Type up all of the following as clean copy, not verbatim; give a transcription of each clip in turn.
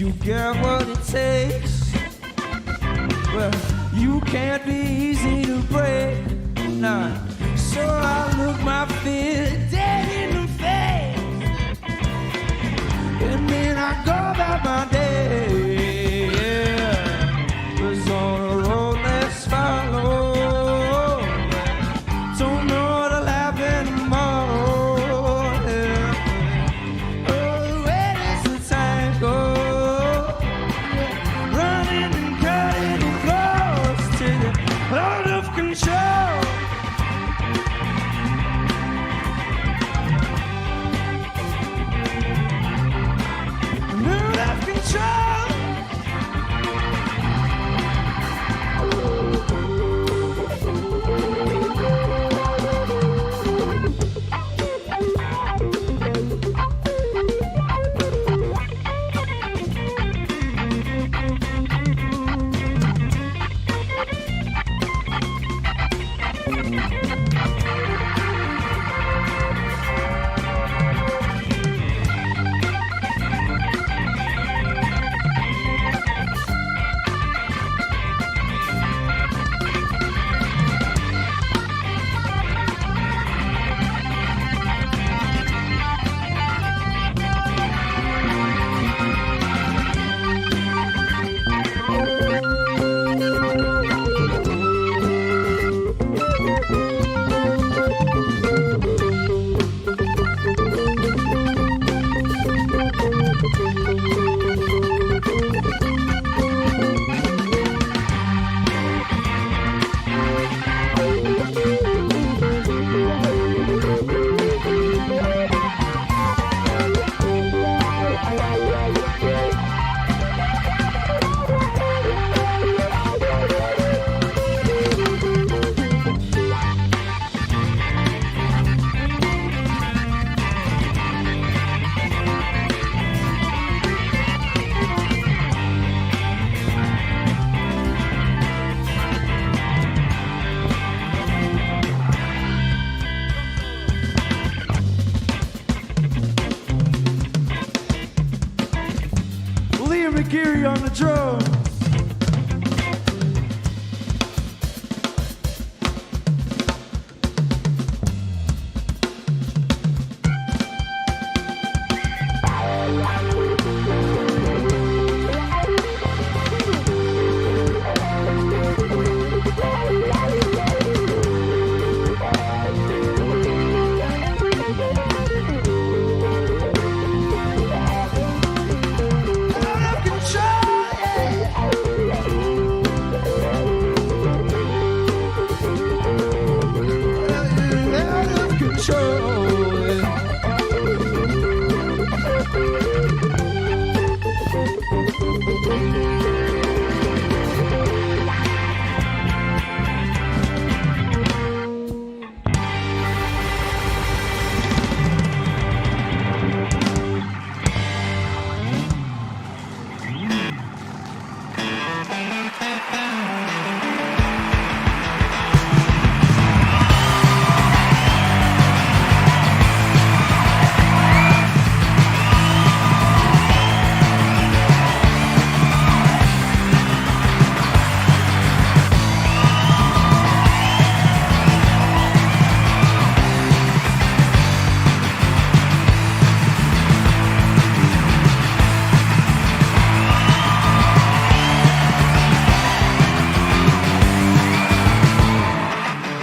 if you get what it takes, well, you can't be easy to break. Nah. So I look my fear dead in the face, and then I go about my day. Yeah. Was on a road less follow. Don't know what'll happen tomorrow. Yeah. Oh, where does the time go? Running and cutting it close to the out of control. Out of control. On the drums.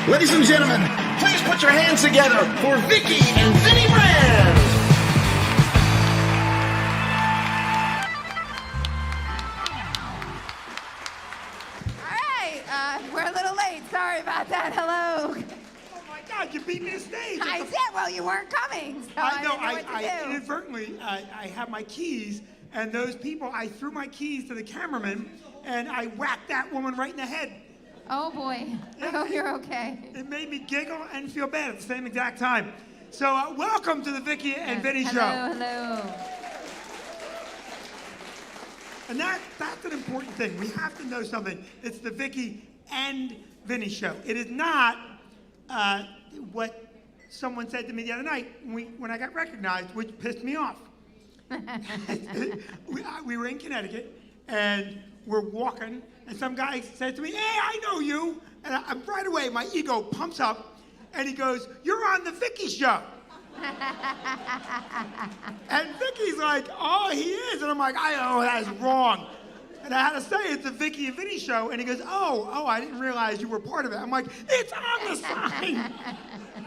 Ladies and gentlemen, please put your hands together for Vicki and Vinnie Brand. All right, we're a little late. Sorry about that. Hello. Oh my God, you beat me to stage. I did. Well, you weren't coming. So I know. didn't know what to do. Inadvertently, I have my keys, and those people, I threw my keys to the cameraman, and I whacked that woman right in the head. Oh boy. I hope you're okay. It made me giggle and feel bad at the same exact time. So welcome to the Vicki and Vinnie show. Hello. And that's an important thing. We have to know something. It's the Vicki and Vinnie show. It is not what someone said to me the other night when I got recognized, which pissed me off. we were in Connecticut, and we're walking, and some guy says to me, "Hey, I know you." And right away, my ego pumps up, and he goes, "You're on the Vicki show." And Vicky's like, "Oh, he is." And I'm like, "Oh, that is wrong." And I had to say it's the Vicki and Vinnie show. And he goes, oh, I didn't realize you were part of it. I'm like, it's on the sign.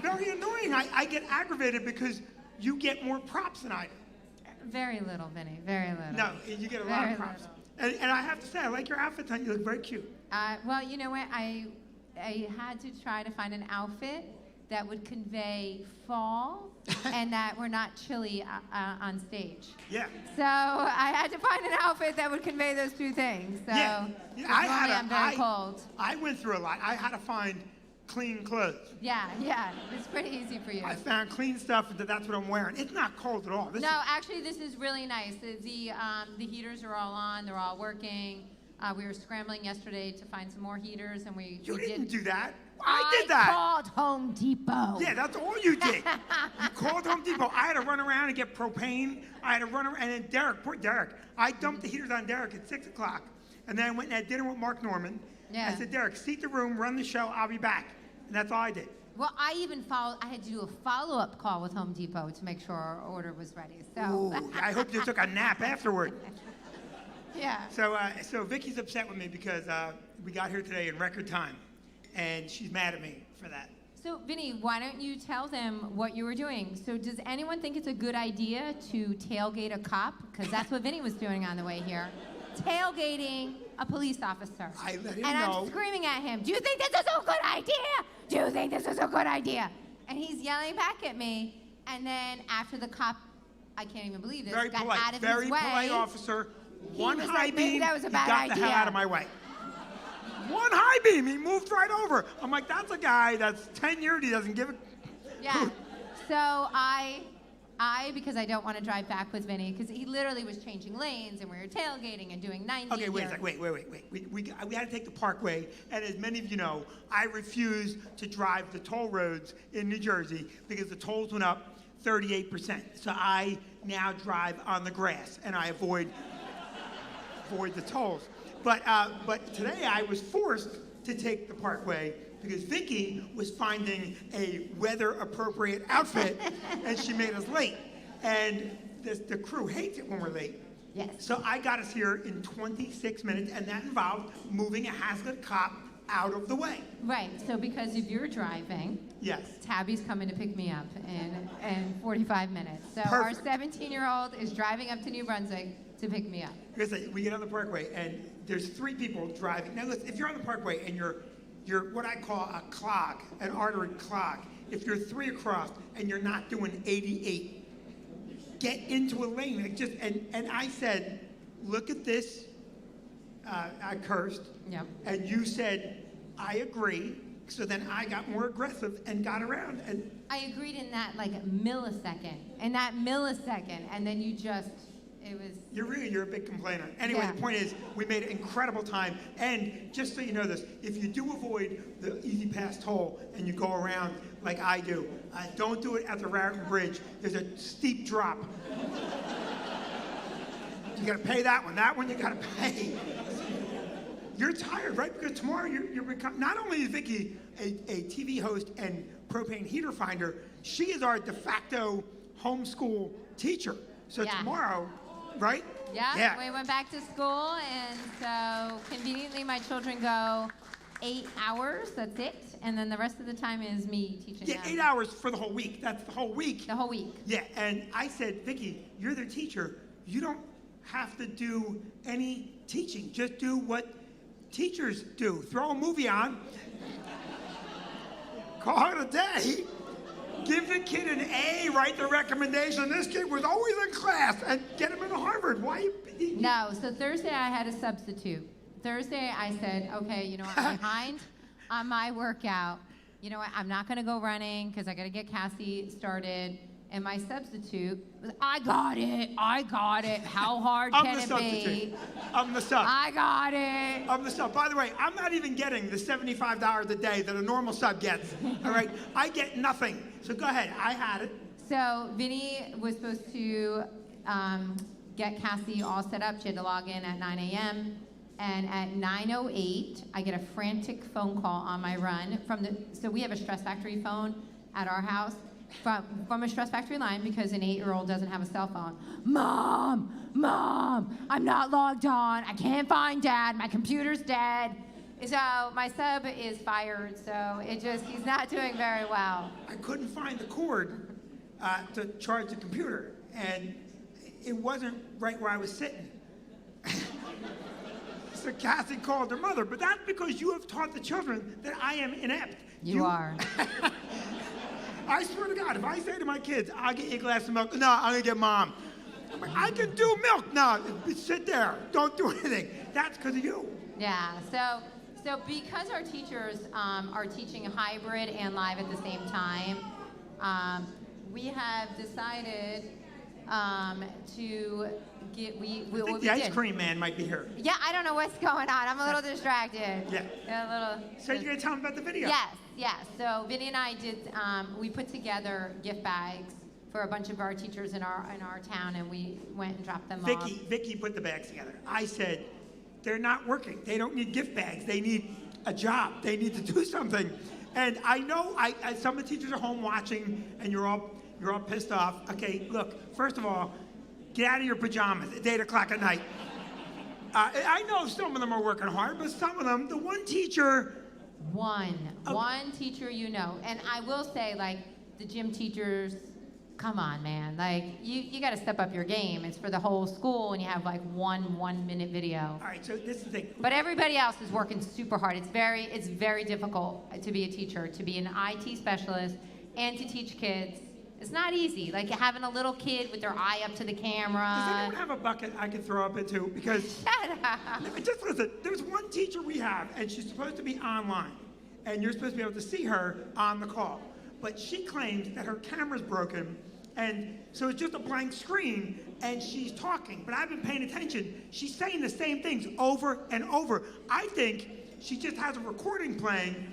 Very annoying. I get aggravated because you get more props than I do. Very little, Vinnie. Very little. No, you get a lot of props. And I have to say, I like your outfit tonight. You look very cute. Well, you know what? I had to try to find an outfit that would convey fall and that we're not chilly on stage. Yeah. So I had to find an outfit that would convey those two things. So yeah. I'm very cold. I went through a lot. I had to find clean clothes. Yeah. It's pretty easy for you. I found clean stuff, that's what I'm wearing. It's not cold at all. Actually, this is really nice. The heaters are all on. They're all working. We were scrambling yesterday to find some more heaters, and You didn't do that. I did that. I called Home Depot. Yeah, that's all you did. You called Home Depot. I had to run around and get propane. I had to run around, and then Derek, poor Derek. I dumped the heaters on Derek at 6 o'clock, and then I went and had dinner with Mark Norman. Yeah. I said, "Derek, seat the room, run the show, I'll be back." And that's all I did. Well, I had to do a follow-up call with Home Depot to make sure our order was ready. So. Ooh, I hope you took a nap afterward. Yeah. So Vicky's upset with me because we got here today in record time, and she's mad at me for that. So, Vinnie, why don't you tell them what you were doing? So, does anyone think it's a good idea to tailgate a cop? Because that's what Vinnie was doing on the way here. Tailgating a police officer. I let him and know. I'm screaming at him, "Do you think this is a good idea? Do you think this is a good idea?" And he's yelling back at me. And then after the cop, I can't even believe this, Very got polite, out of very his way. polite officer. One was high like, maybe beam, that was a he bad got the hell idea. out of my way. One high beam, he moved right over. I'm like, that's a guy that's tenured, he doesn't give a... Yeah. So I, because I don't want to drive back with Vinnie, because he literally was changing lanes, and we were tailgating and doing 90. Okay, wait a second, wait. We had to take the Parkway, and as many of you know, I refuse to drive the toll roads in New Jersey because the tolls went up 38%. So I now drive on the grass, and I avoid the tolls. But today I was forced to take the Parkway because Vicki was finding a weather-appropriate outfit, and she made us late. And the crew hates it when we're late. Yes. So I got us here in 26 minutes, and that involved moving a hazard cop out of the way. Right. So because if you're driving, Yes. Tabby's coming to pick me up in 45 minutes. So Perfect. our 17-year-old is driving up to New Brunswick to pick me up. Listen, we get on the Parkway, and there's 3 people driving. Now, listen, if you're on the Parkway and you're what I call a clog, an artery clog, if you're 3 across and you're not doing 88, get into a lane. And I said, look at this. I cursed. Yep. And you said, I agree. So then I got more aggressive and got around. And I agreed in that millisecond. And then you just, it was... You're a big complainer. Anyway, Yeah. The point is, we made an incredible time. And just so you know this, if you do avoid the Easy Pass toll and you go around like I do, don't do it at the Raritan Bridge. There's a steep drop. You gotta pay that one. That one you gotta pay. You're tired, right? Because tomorrow you're not only is Vicki a TV host and propane heater finder, she is our de facto homeschool teacher. So Yeah. tomorrow, right? Yeah, we went back to school, and so conveniently my children go 8 hours, that's it, and then the rest of the time is me teaching Yeah, them. 8 hours for the whole week. That's the whole week. The whole week. Yeah, and I said, Vicki, you're their teacher. You don't have to do any teaching. Just do what teachers do. Throw a movie on, call it a day, give the kid an A, write the recommendation. This kid was always in class, and get him into Harvard. Why? No, so Thursday I had a substitute. Thursday I said, okay, you know what, I'm behind on my workout. You know what, I'm not gonna go running because I gotta get Cassie started. And my substitute was, I got it. How hard can it be? I'm the sub. I got it. I'm the sub. By the way, I'm not even getting the $75 a day that a normal sub gets. All right, I get nothing. So go ahead. I had it. So Vinnie was supposed to get Cassie all set up. She had to log in at 9 a.m. And at 9:08, I get a frantic phone call on my run so we have a Stress Factory phone at our house from a Stress Factory line because an 8-year-old doesn't have a cell phone. Mom, I'm not logged on. I can't find Dad. My computer's dead. So my sub is fired, so he's not doing very well. I couldn't find the cord to charge the computer, and it wasn't right where I was sitting. So Cassie called her mother, but that's because you have taught the children that I am inept. You are. I swear to God, if I say to my kids, I'll get you a glass of milk, no, I'm gonna get Mom. I'm like, I can do milk. No, sit there, don't do anything. That's because of you. Yeah, so because our teachers are teaching hybrid and live at the same time, we have decided to get, I think the ice cream man might be here. Yeah, I don't know what's going on. I'm a little distracted. Yeah. A little. So you're gonna tell them about the video? Yes. So Vinnie and I did, we put together gift bags for a bunch of our teachers in our town, and we went and dropped them off. Vicki put the bags together. I said, they're not working. They don't need gift bags. They need a job. They need to do something. And I know some of the teachers are home watching, and you're all pissed off. Okay, look, first of all, get out of your pajamas at 8 o'clock at night. I know some of them are working hard, but some of them, the one teacher. One teacher And I will say, like, the gym teachers, come on, man. Like, you got to step up your game. It's for the whole school, and you have, like, one-minute video. All right, so this is the thing. But everybody else is working super hard. It's very difficult to be a teacher, to be an IT specialist, and to teach kids. It's not easy. Like having a little kid with their eye up to the camera. Does anyone have a bucket I can throw up into? Because shut up. Just listen. There's one teacher we have, and she's supposed to be online, and you're supposed to be able to see her on the call. But she claims that her camera's broken, and so it's just a blank screen, and she's talking. But I've been paying attention. She's saying the same things over and over. I think she just has a recording playing,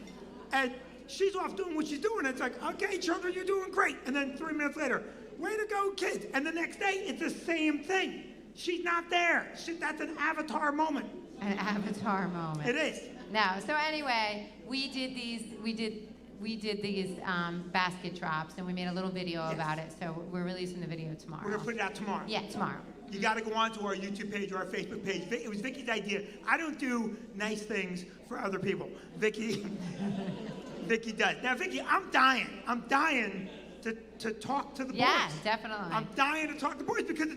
and she's off doing what she's doing. It's like, okay, children, you're doing great. And then 3 minutes later, way to go, kids. And the next day, it's the same thing. She's not there. That's an avatar moment. An avatar moment. It is. No. So anyway, we did these basket drops, and we made a little video about it. So we're releasing the video tomorrow. We're gonna put it out tomorrow. Yeah, tomorrow. You got to go on to our YouTube page or our Facebook page. It was Vicki's idea. I don't do nice things for other people. Vicki does. Now, Vicki, I'm dying to talk to the boys. Yeah, definitely. I'm dying to talk to the boys because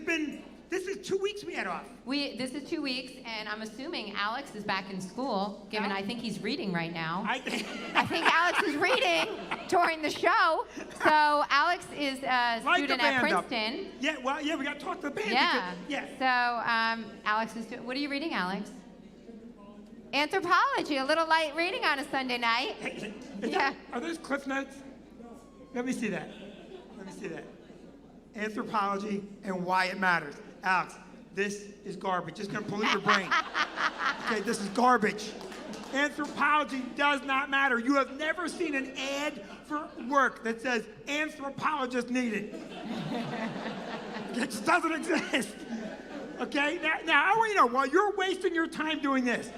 this is 2 weeks we had off. This is 2 weeks, and I'm assuming Alex is back in school, given I think he's reading right now. I think Alex is reading during the show. So Alex is a student at Princeton. Yeah, we got to talk to the band. Yeah. Yeah. So Alex is what are you reading, Alex? Anthropology, a little light reading on a Sunday night. Are those Cliff Notes? Let me see that. Anthropology and why it matters. Alex, this is garbage. It's going to pollute your brain. Okay, this is garbage. Anthropology does not matter. You have never seen an ad for work that says anthropologist needed. It just doesn't exist. Okay, now I want you to know, while you're wasting your time doing this,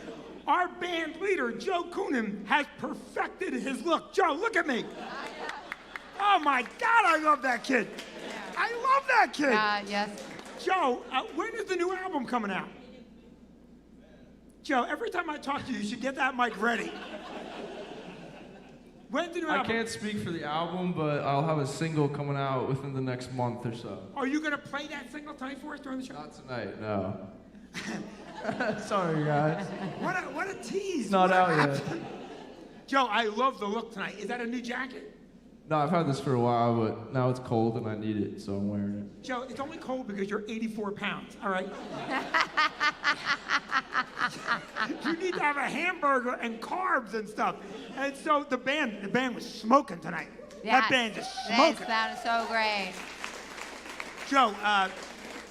our band leader, Joe Coonan, has perfected his look. Joe, look at me. Oh my God, I love that kid. I love that kid. Yes. Joe, when is the new album coming out? Joe, every time I talk to you, you should get that mic ready. When's the new album? I can't speak for the album, but I'll have a single coming out within the next month or so. Are you going to play that single tonight for us during the show? Not tonight, no. Sorry, guys. What a tease. Not out yet. Joe, I love the look tonight. Is that a new jacket? No, I've had this for a while, but now it's cold and I need it, so I'm wearing it. Joe, it's only cold because you're 84 pounds, all right? You need to have a hamburger and carbs and stuff. And so the band was smoking tonight. Yes, that band is smoking. That sounded so great. Joe,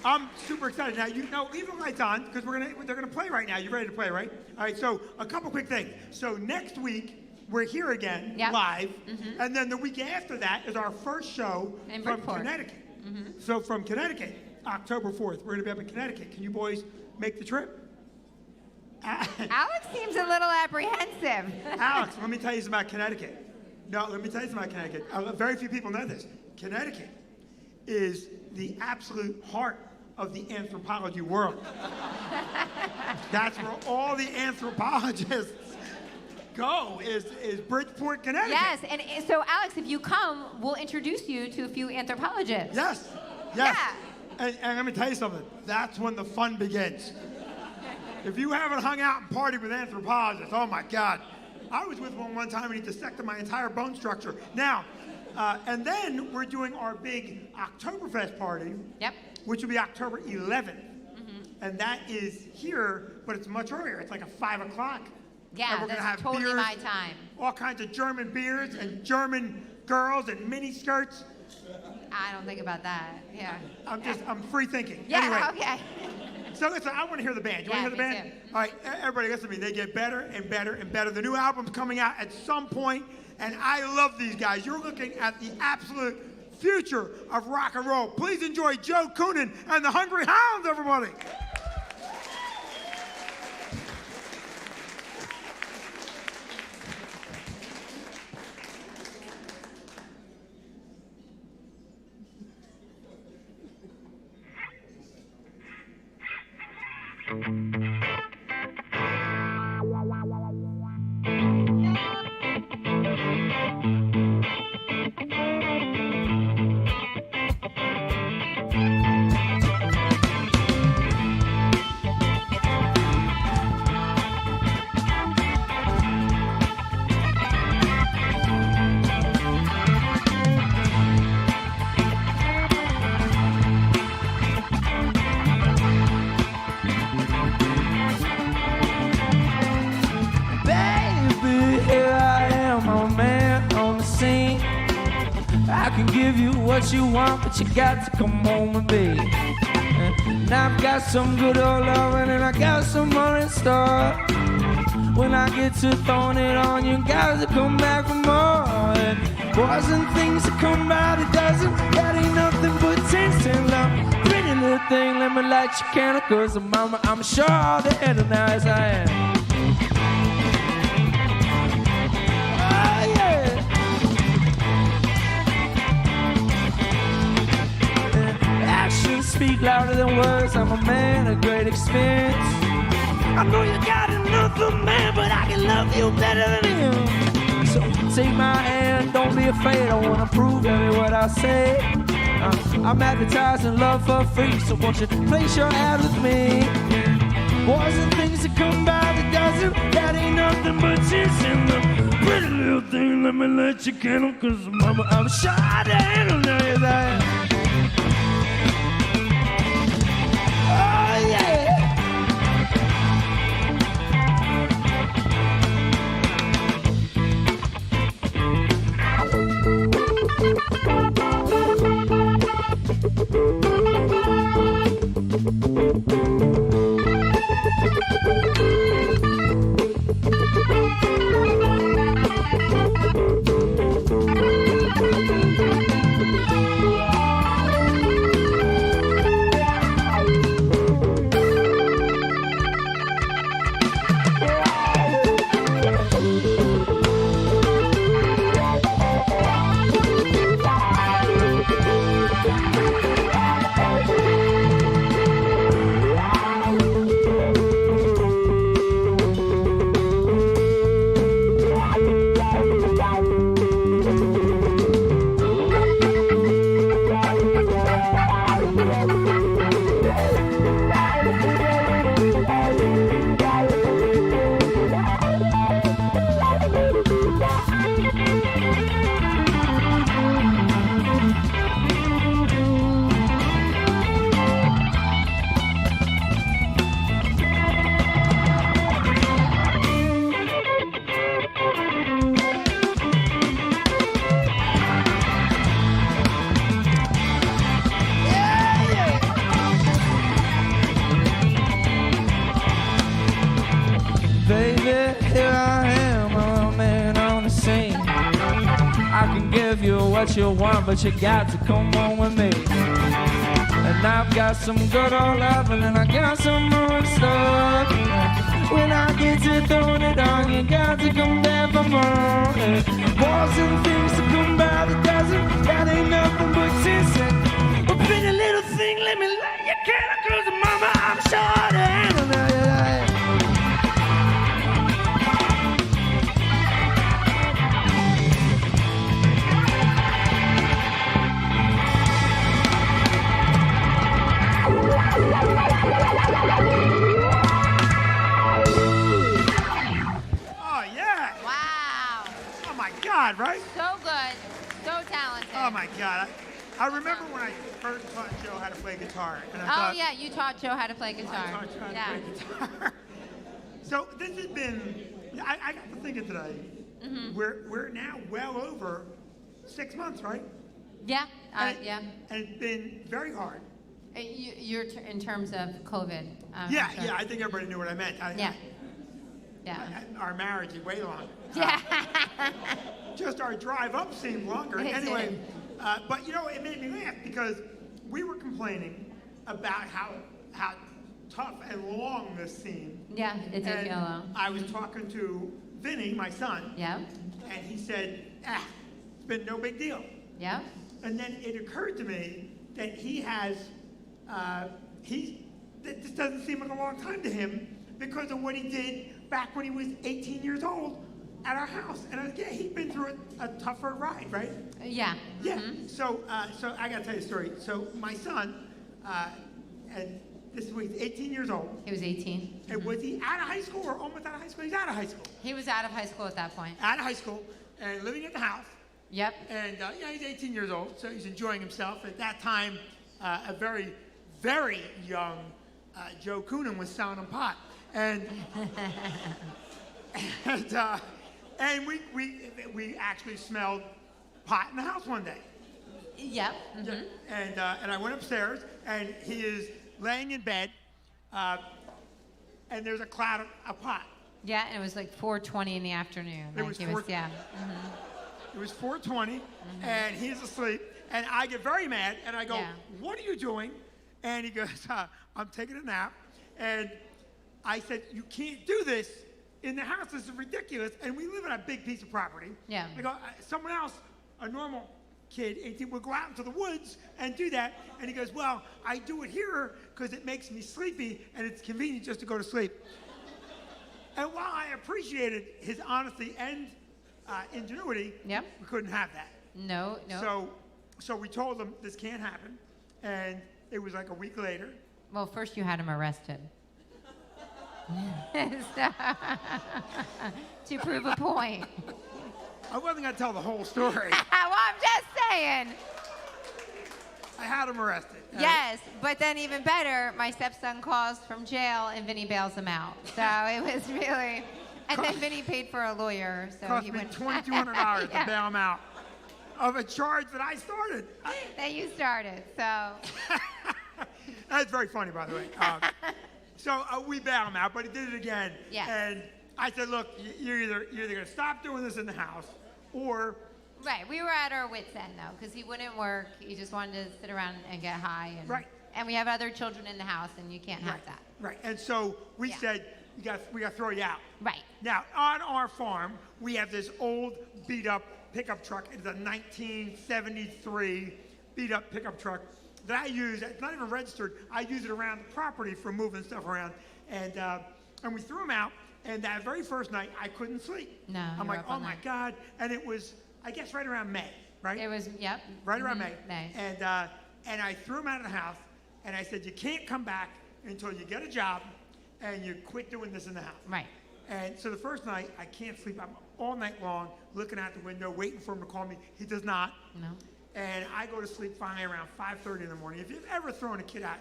I'm super excited. Now, leave the lights on because they're gonna play right now. You ready to play, right? All right, so a couple quick things. So next week, we're here again, live, and then the week after that is our first show from Connecticut. So from Connecticut, October 4th. We're going to be up in Connecticut. Can you boys make the trip? Alex seems a little apprehensive. Alex, let me tell you something about Connecticut. No, let me tell you something about Connecticut. Very few people know this. Connecticut is the absolute heart of the anthropology world. That's where all the anthropologists go, is Bridgeport, Connecticut. Yes, and so Alex, if you come, we'll introduce you to a few anthropologists. Yes. Yeah. And let me tell you something. That's when the fun begins. If you haven't hung out and partied with anthropologists, oh my God. I was with one time and he dissected my entire bone structure. Now, and then we're doing our big Oktoberfest party, which will be October 11th. And that is here, but it's much earlier. It's like a 5 o'clock. Yeah, and we're gonna have totally beers, my time. all kinds of German beers and German girls and mini skirts. I don't think about that. Yeah. I'm free thinking. Yeah, Anyway, okay. so listen, I want to hear the band. You want to hear the band? Too. All right, everybody listen to me. They get better and better and better. The new album's coming out at some point, and I love these guys. You're looking at the absolute future of rock and roll. Please enjoy Joe Coonan and the Hungry Hounds, everybody. What you want, but you got to come home with me. And I've got some good old loving and I got some more in store. When I get to throwing it on, you got to come back for more. And boys and things that come by the dozen, that ain't nothing but taste and love. Pretty little thing, let me light your candle, cause mama, I'm sure all the head and as I am. Speak louder than words, I'm a man of great experience. I know you got another man, but I can love you better than him. So take my hand, don't be afraid, I wanna prove every word I say. I'm advertising love for free, so won't you place your ad with me? Boys and things that come by the dozen, that ain't nothing but just in the pretty little thing, let me let you candle, cause mama, I'm sure I to handle now, yes I am. What you want, but you got to come on with me. And And I've got some good old loving and I got some more stuff. When I get to throwing it on, you got to come back for more. Walls and things to come by the dozen, that ain't nothing but kissing. But pretty little thing, let me lay you can, 'cause mama, I'm sure to handle that. Oh, yeah. Wow. Oh, my God, right? So good. So talented. Oh, my God. I remember when I first taught Joe how to play guitar. And I Oh, thought, yeah, you taught Joe how to play I guitar. taught Joe how to Yeah. play guitar. So this has been, I got to thinking today, we're now well over 6 months, right? Yeah. And, Yeah. and it's been very hard. You're in terms of COVID. Yeah, I'm sure. yeah, I think everybody knew what I meant. Yeah. Yeah. Our marriage is way long. Yeah. Just our drive up seemed longer. It Anyway, did. but you know, it made me laugh because we were complaining about how tough and long this seemed. Yeah, it did And feel long. I was talking to Vinnie, my son, Yeah. and he said, it's been no big deal. Yeah. And then it occurred to me that he has, that this doesn't seem like a long time to him because of what he did back when he was 18 years old at our house. And yeah, he'd been through a tougher ride, right? Yeah. Yeah. Mhm. So I gotta tell you a story. So my son, and this was 18 years old. He was 18. And was he out of high school or almost out of high school? He's out of high school. He was out of high school at that point. Out of high school and living at the house. Yep. And yeah, he's 18 years old, so he's enjoying himself. At that time, a very, very young Joe Coonan was selling him pot, and and we actually smelled pot in the house one day. Yep. Mhm. And I went upstairs, and he is laying in bed, and there's a cloud of pot. Yeah, and it was like 4:20 in the afternoon. It Like was he 4 yeah. It was 4:20, and he's asleep, and I get very mad, and I go, Yeah. "What are you doing?" And he goes, "I'm taking a nap," and I said, "You can't do this in the house. This is ridiculous." And we live on a big piece of property. Yeah. I go, "Someone else, a normal kid, 18, would go out into the woods and do that." And he goes, "Well, I do it here because it makes me sleepy, and it's convenient just to go to sleep." And while I appreciated his honesty and ingenuity, Yep. we couldn't have that. No. So we told him this can't happen, and it was like a week later. Well, first you had him arrested. To prove a point. I wasn't gonna tell the whole story. Well, I'm just saying. I had him arrested. Yes, but then even better, my stepson calls from jail and Vinnie bails him out. So it was really, and then Vinnie paid for a lawyer, so Cost he me went. $2,200 Yeah. to bail him out of a charge that I started. That you started, so. That's very funny, by the way. So we bailed him out, but he did it again. Yes. And I said, "Look, you're either gonna stop doing this in the house, or." Right, we were at our wits' end though, because he wouldn't work. He just wanted to sit around and get high. And, Right. And we have other children in the house, and you can't have that. Right. And so we Yeah. said, we got to throw you out. Right. Now, on our farm, we have this old beat-up pickup truck. It's a 1973 beat-up pickup truck that I use. It's not even registered. I use it around the property for moving stuff around. And we threw him out. And that very first night, I couldn't sleep. No, I'm you were like, up oh all my night. God. And it was, I guess, right around May, right? It was, yep. Right around Mhm, May. May. And I threw him out of the house, and I said, "You can't come back until you get a job and you quit doing this in the house." Right. And so the first night, I can't sleep. I'm all night long looking out the window, waiting for him to call me. He does not. No. And I go to sleep finally around 5:30 in the morning. If you've ever thrown a kid out,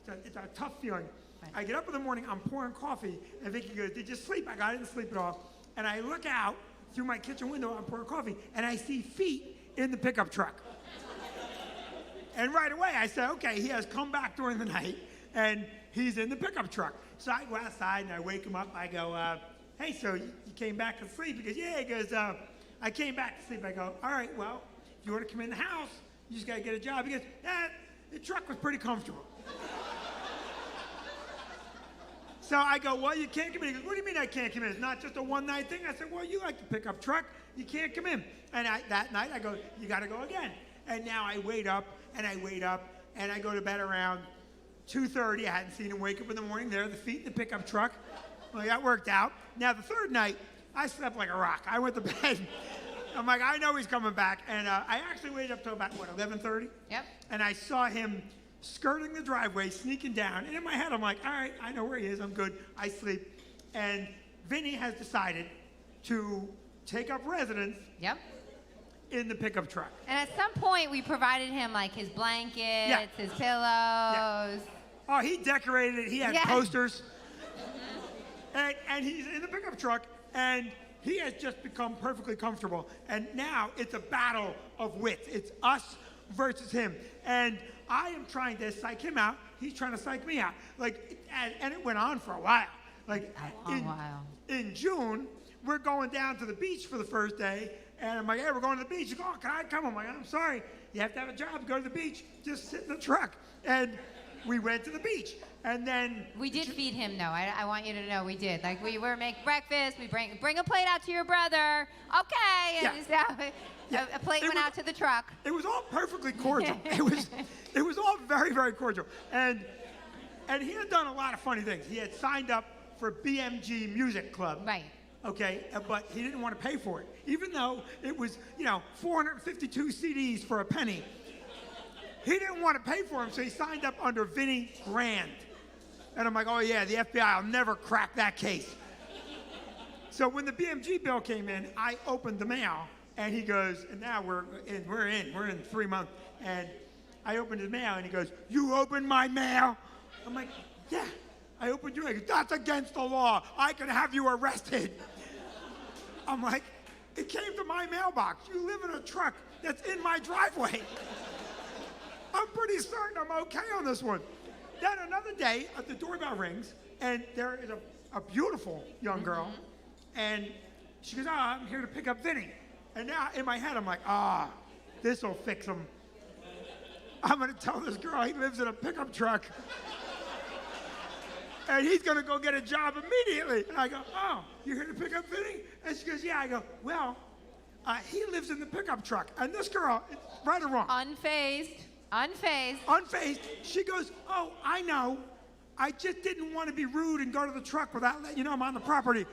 it's a tough feeling. Right. I get up in the morning, I'm pouring coffee, and Vicki goes, "Did you sleep?" I go, "I didn't sleep at all." And I look out through my kitchen window, I'm pouring coffee, and I see feet in the pickup truck. And right away, I said, okay, he has come back during the night, and he's in the pickup truck. So I go outside, and I wake him up. I go, "Hey, so you came back to sleep?" He goes, "Yeah." He goes, "I came back to sleep." I go, "All right, well, if you want to come in the house, you just got to get a job." He goes, The truck was pretty comfortable. So I go, well, you can't come in. He goes, what do you mean I can't come in? It's not just a one-night thing. I said, well, you like to pick up truck. You can't come in. And that night I go, you got to go again. And now I wait up, and I wait up, and I go to bed around 2:30. I hadn't seen him wake up in the morning. There are the feet in the pickup truck. Well, that worked out. Now, the third night, I slept like a rock. I went to bed. I'm like, I know he's coming back. And I actually waited up till about, 11:30? Yep. And I saw him skirting the driveway, sneaking down. And in my head, I'm like, all right, I know where he is. I'm good. I sleep. And Vinnie has decided to take up residence Yep. in the pickup truck. And at some point, we provided him like his blankets, his pillows. Oh, he decorated it. He had Yeah. posters. And he's in the pickup truck, and he has just become perfectly comfortable. And now it's a battle of wits. It's us versus him. And I am trying to psych him out. He's trying to psych me out. And it went on for a while. In June, we're going down to the beach for the first day. And I'm like, hey, we're going to the beach. He goes, oh, can I come? I'm like, I'm sorry. You have to have a job to go to the beach. Just sit in the truck. And we went to the beach. And then We did feed him, though. I want you to know we did. Like, we were make breakfast. We bring a plate out to your brother. Okay. And a plate went out to the truck. It was all perfectly cordial. It was all very, very cordial. And he had done a lot of funny things. He had signed up for BMG Music Club. Right. Okay, but he didn't want to pay for it, even though it was, 452 CDs for a penny. He didn't want to pay for them, so he signed up under Vinnie Grand. And I'm like, oh yeah, the FBI will never crack that case. So when the BMG bill came in, I opened the mail, and he goes, and now we're in 3 months. And I opened his mail, and he goes, you opened my mail? I'm like, yeah, I opened your mail. He goes, that's against the law. I can have you arrested. I'm like, it came to my mailbox. You live in a truck that's in my driveway. I'm pretty certain I'm okay on this one. Then another day, the doorbell rings, and there is a beautiful young girl, and she goes, I'm here to pick up Vinnie. And now in my head, I'm like, this will fix him. I'm going to tell this girl he lives in a pickup truck, and he's going to go get a job immediately. And I go, oh, you're here to pick up Vinnie? And she goes, yeah. I go, well, he lives in the pickup truck. And this girl, right or wrong? Unfazed. She goes, oh, I know. I just didn't want to be rude and go to the truck without letting you know I'm on the property.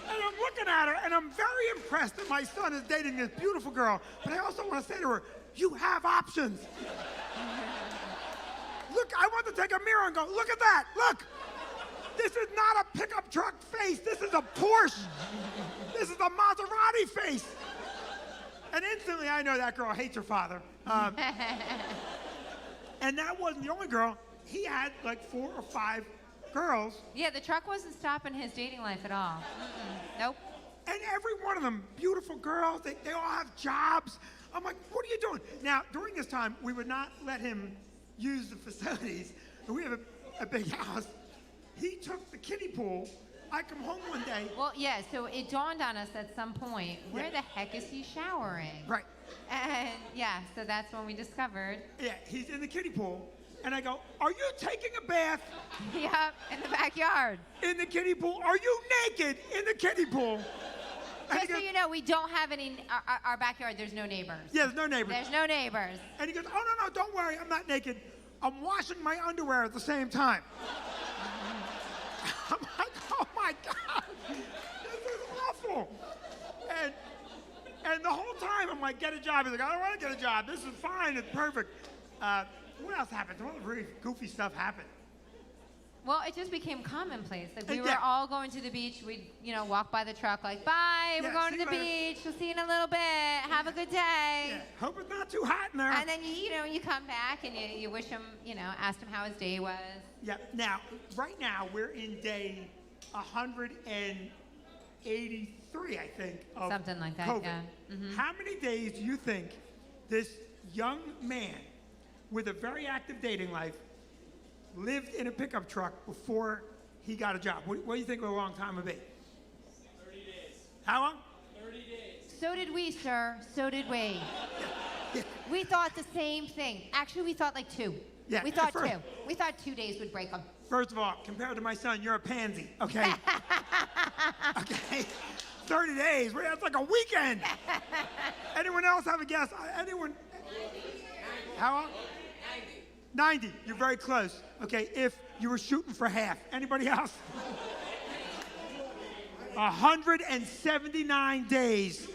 And I'm looking at her, and I'm very impressed that my son is dating this beautiful girl. But I also want to say to her, you have options. Look, I want to take a mirror and go, look at that, look. This is not a pickup truck face. This is a Porsche. This is a Maserati face. And instantly, I know that girl hates her father. And that wasn't the only girl. He had like 4 or 5 girls. Yeah, the truck wasn't stopping his dating life at all. Nope. And every one of them, beautiful girls. They all have jobs. I'm like, what are you doing? Now, during this time, we would not let him use the facilities. We have a big house. He took the kiddie pool. I come home one day. Well, yeah, so it dawned on us at some point, where the heck is he showering? Right. And yeah, so that's when we discovered. Yeah, he's in the kiddie pool. And I go, are you taking a bath? Yep, in the backyard. In the kiddie pool? Are you naked in the kiddie pool? And Just so you know, we don't have any, our backyard, there's no neighbors. Yeah, there's no neighbors. There's no neighbors. And he goes, oh, no, don't worry, I'm not naked. I'm washing my underwear at the same time. I'm like, oh my God, this is awful. And the whole time I'm like, get a job. He's like, I don't want to get a job. This is fine, it's perfect. What else happened? Some other really goofy stuff happened. Well, it just became commonplace. Like we were Yeah. all going to the beach. We'd, walk by the truck like, bye, we're Yeah, going see to the you later. beach. We'll see you in a little bit. Have a good day. Yeah, hope it's not too hot in there. And then, you come back and you wish him, asked him how his day was. Yeah, now, right now, we're in day 183, I think, of Something like that, COVID. yeah. Mm-hmm. How many days do you think this young man with a very active dating life lived in a pickup truck before he got a job? What do you think a long time would be? 30 days. How long? 30 days. So did we, sir. So did we. We thought the same thing. Actually, we thought like 2. Yeah, We thought first- 2. We thought 2 days would break them. First of all, compared to my son, you're a pansy, okay? Okay? 30 days, well, that's like a weekend. Anyone else have a guess? Anyone? How long? 90. You're very close. Okay, if you were shooting for half. Anybody else? 179 days.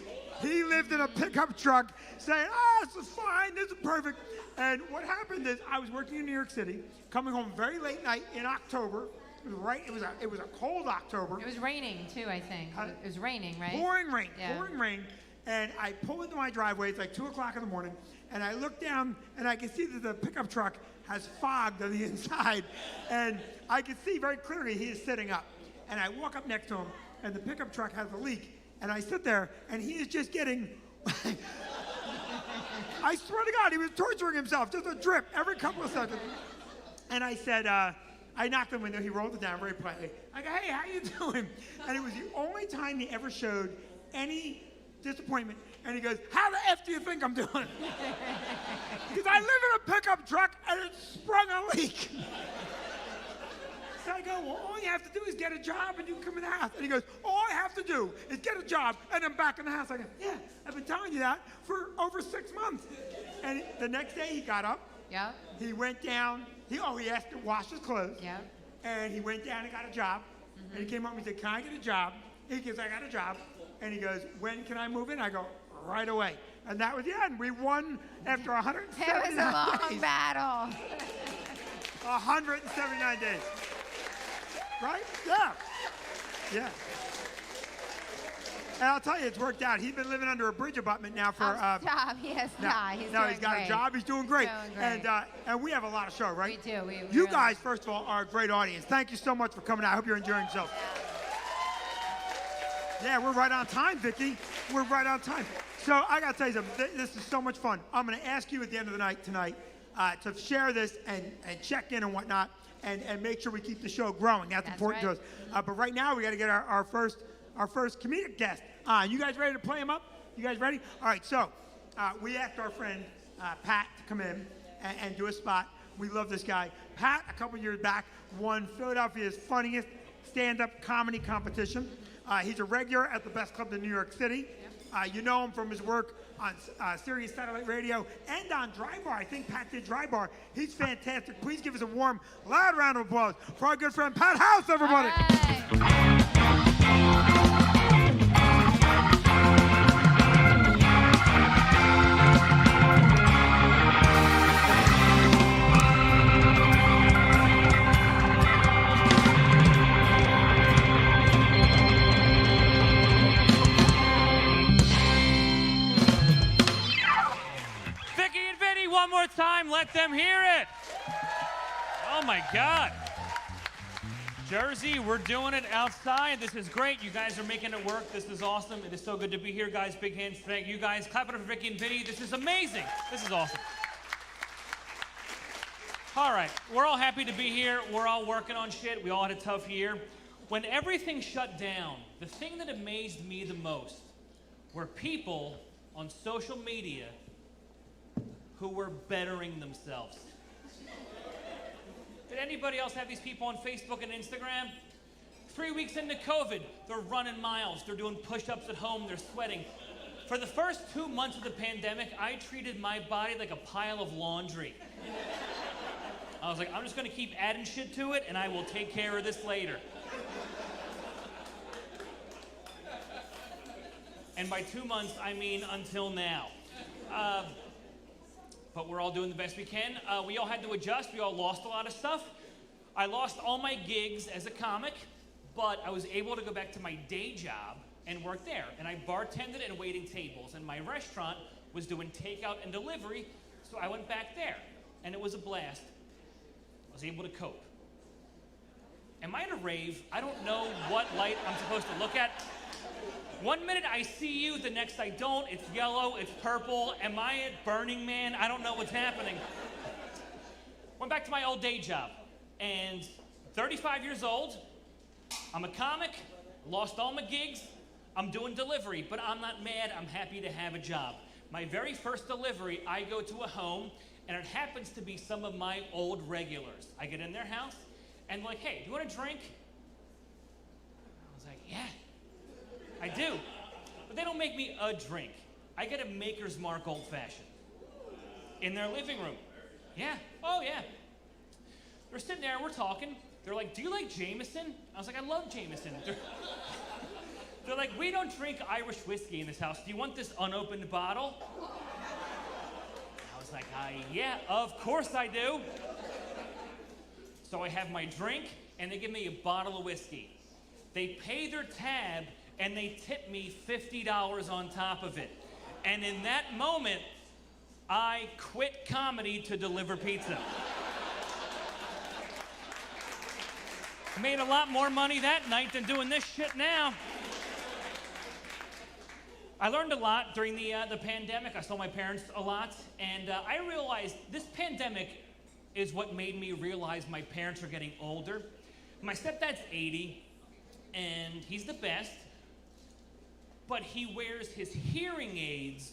He lived in a pickup truck saying, this is fine, this is perfect. And what happened is I was working in New York City, coming home very late night in October. It was a cold October. It was raining, too, I think. It was raining, right? Pouring rain, Yeah. pouring rain. And I pull into my driveway, it's like 2 o'clock in the morning, and I look down and I can see that the pickup truck has fog on the inside. And I can see very clearly he is sitting up. And I walk up next to him, and the pickup truck has a leak. And I sit there, and he is just getting, I swear to God, he was torturing himself, just a drip every couple of seconds. And I said, I knocked on the window, he rolled it down very politely. I go, hey, how you doing? And it was the only time he ever showed any disappointment. And he goes, how the F do you think I'm doing? Because I live in a pickup truck, and it sprung a leak. So I go, well, all you have to do is get a job and you can come in the house. And he goes, all I have to do is get a job and I'm back in the house. I go, yeah, I've been telling you that for over 6 months. And the next day he got up. Yep. He went down. He asked to wash his clothes. Yep. And he went down and got a job. And he came up and he said, can I get a job? He goes, I got a job. And he goes, when can I move in? I go, right away. And that was the end. We won after 179 It was a long days. battle. 179 days. Right? Yeah. Yeah. And I'll tell you, it's worked out. He's been living under a bridge abutment now for. Stop. He has not. He's no, doing he's got great. a job. He's doing great. Doing great. And we have a lot of show, right? We do. We You really guys, first of all, are a great audience. Thank you so much for coming out. I hope you're enjoying yourself. Yeah, we're right on time, Vicki. We're right on time. So I got to tell you something. This is so much fun. I'm going to ask you at the end of the night tonight to share this and check in and whatnot and make sure we keep the show growing. That's important right. to us. But right now, we got to get our first comedic guest. You guys ready to play him up? You guys ready? All right, so we asked our friend Pat to come in and do a spot. We love this guy. Pat, a couple years back, won Philadelphia's funniest stand-up comedy competition. He's a regular at the Best Club in New York City. You know him from his work on Sirius Satellite Radio and on Dry Bar. I think Pat did Dry Bar. He's fantastic. Please give us a warm, loud round of applause for our good friend Pat House, everybody. All right. Vicki and Vinnie, one more time, let them hear it. Oh my God. Jersey, we're doing it outside. This is great. You guys are making it work. This is awesome. It is so good to be here, guys. Big hands for you guys. Clap it up for Vicki and Vinnie. This is amazing. This is awesome. All right, we're all happy to be here. We're all working on shit. We all had a tough year. When everything shut down, the thing that amazed me the most were people on social media who were bettering themselves. Did anybody else have these people on Facebook and Instagram? 3 weeks into COVID, they're running miles, they're doing push-ups at home, they're sweating. For the first 2 months of the pandemic, I treated my body like a pile of laundry. I was like, I'm just gonna keep adding shit to it and I will take care of this later. And by 2 months, I mean until now. But we're all doing the best we can. We all had to adjust. We all lost a lot of stuff. I lost all my gigs as a comic, but I was able to go back to my day job and work there. And I bartended and waiting tables. And my restaurant was doing takeout and delivery, so I went back there. And it was a blast. I was able to cope. Am I at a rave? I don't know what light I'm supposed to look at. 1 minute I see you, the next I don't. It's yellow, it's purple. Am I at Burning Man? I don't know what's happening. Went back to my old day job. And 35 years old, I'm a comic, lost all my gigs. I'm doing delivery, but I'm not mad. I'm happy to have a job. My very first delivery, I go to a home, and it happens to be some of my old regulars. I get in their house, and like, hey, do you want a drink? I was like, yeah, I do. But they don't make me a drink. I get a Maker's Mark Old Fashioned in their living room. Yeah, oh yeah. We're sitting there, we're talking. They're like, do you like Jameson? I was like, I love Jameson. They're like, we don't drink Irish whiskey in this house. Do you want this unopened bottle? I was like, yeah, of course I do. So I have my drink, and they give me a bottle of whiskey. They pay their tab, and they tip me $50 on top of it. And in that moment, I quit comedy to deliver pizza. Made a lot more money that night than doing this shit now. I learned a lot during the pandemic. I saw my parents a lot, and I realized this pandemic is what made me realize my parents are getting older. My stepdad's 80, and he's the best, but he wears his hearing aids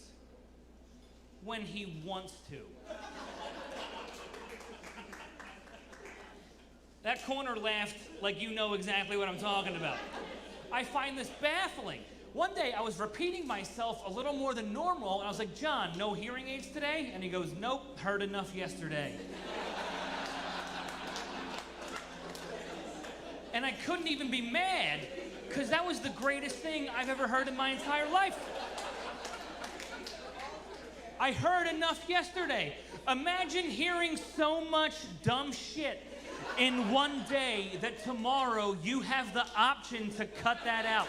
when he wants to. That corner laughed like you know exactly what I'm talking about. I find this baffling. One day I was repeating myself a little more than normal, and I was like, John, no hearing aids today? And he goes, nope, heard enough yesterday. And I couldn't even be mad, because that was the greatest thing I've ever heard in my entire life. I heard enough yesterday. Imagine hearing so much dumb shit in one day that tomorrow you have the option to cut that out.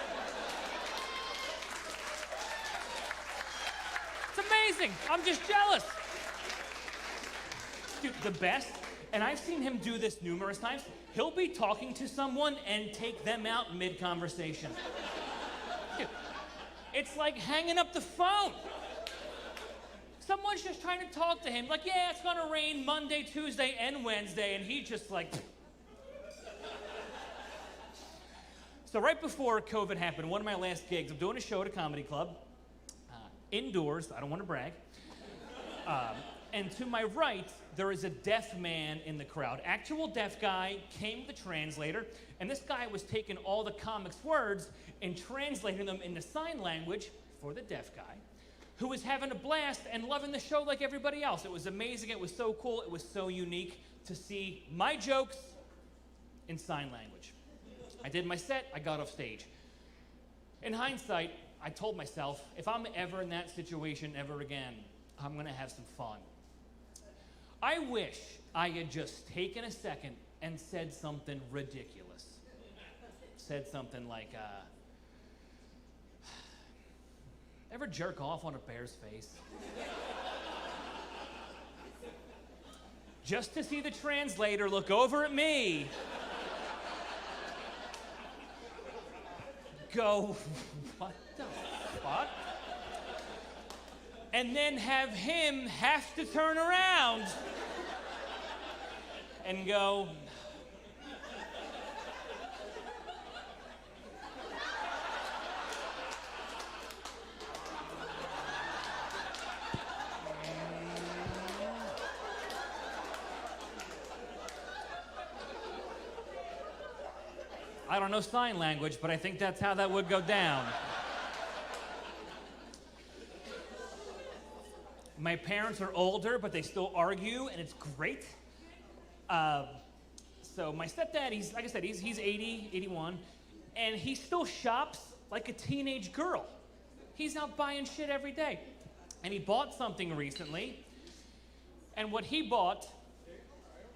It's amazing. I'm just jealous. Dude, the best, and I've seen him do this numerous times, he'll be talking to someone and take them out mid-conversation. Dude, it's like hanging up the phone. Someone's just trying to talk to him, like, yeah, it's gonna rain Monday, Tuesday, and Wednesday, and he just like... So right before COVID happened, one of my last gigs, I'm doing a show at a comedy club, indoors, I don't want to brag, and to my right, there is a deaf man in the crowd. Actual deaf guy came with a translator, and this guy was taking all the comics' words and translating them into sign language for the deaf guy, who was having a blast and loving the show like everybody else. It was amazing, it was so cool, it was so unique to see my jokes in sign language. I did my set, I got off stage. In hindsight, I told myself, if I'm ever in that situation ever again, I'm gonna have some fun. I wish I had just taken a second and said something ridiculous. Said something like, ever jerk off on a bear's face? Just to see the translator look over at me, go, what the fuck? And then have him have to turn around and go, I don't know sign language, but I think that's how that would go down. My parents are older, but they still argue, and it's great. So my stepdad, he's, like I said, he's 80, 81, and he still shops like a teenage girl. He's out buying shit every day. And he bought something recently, and what he bought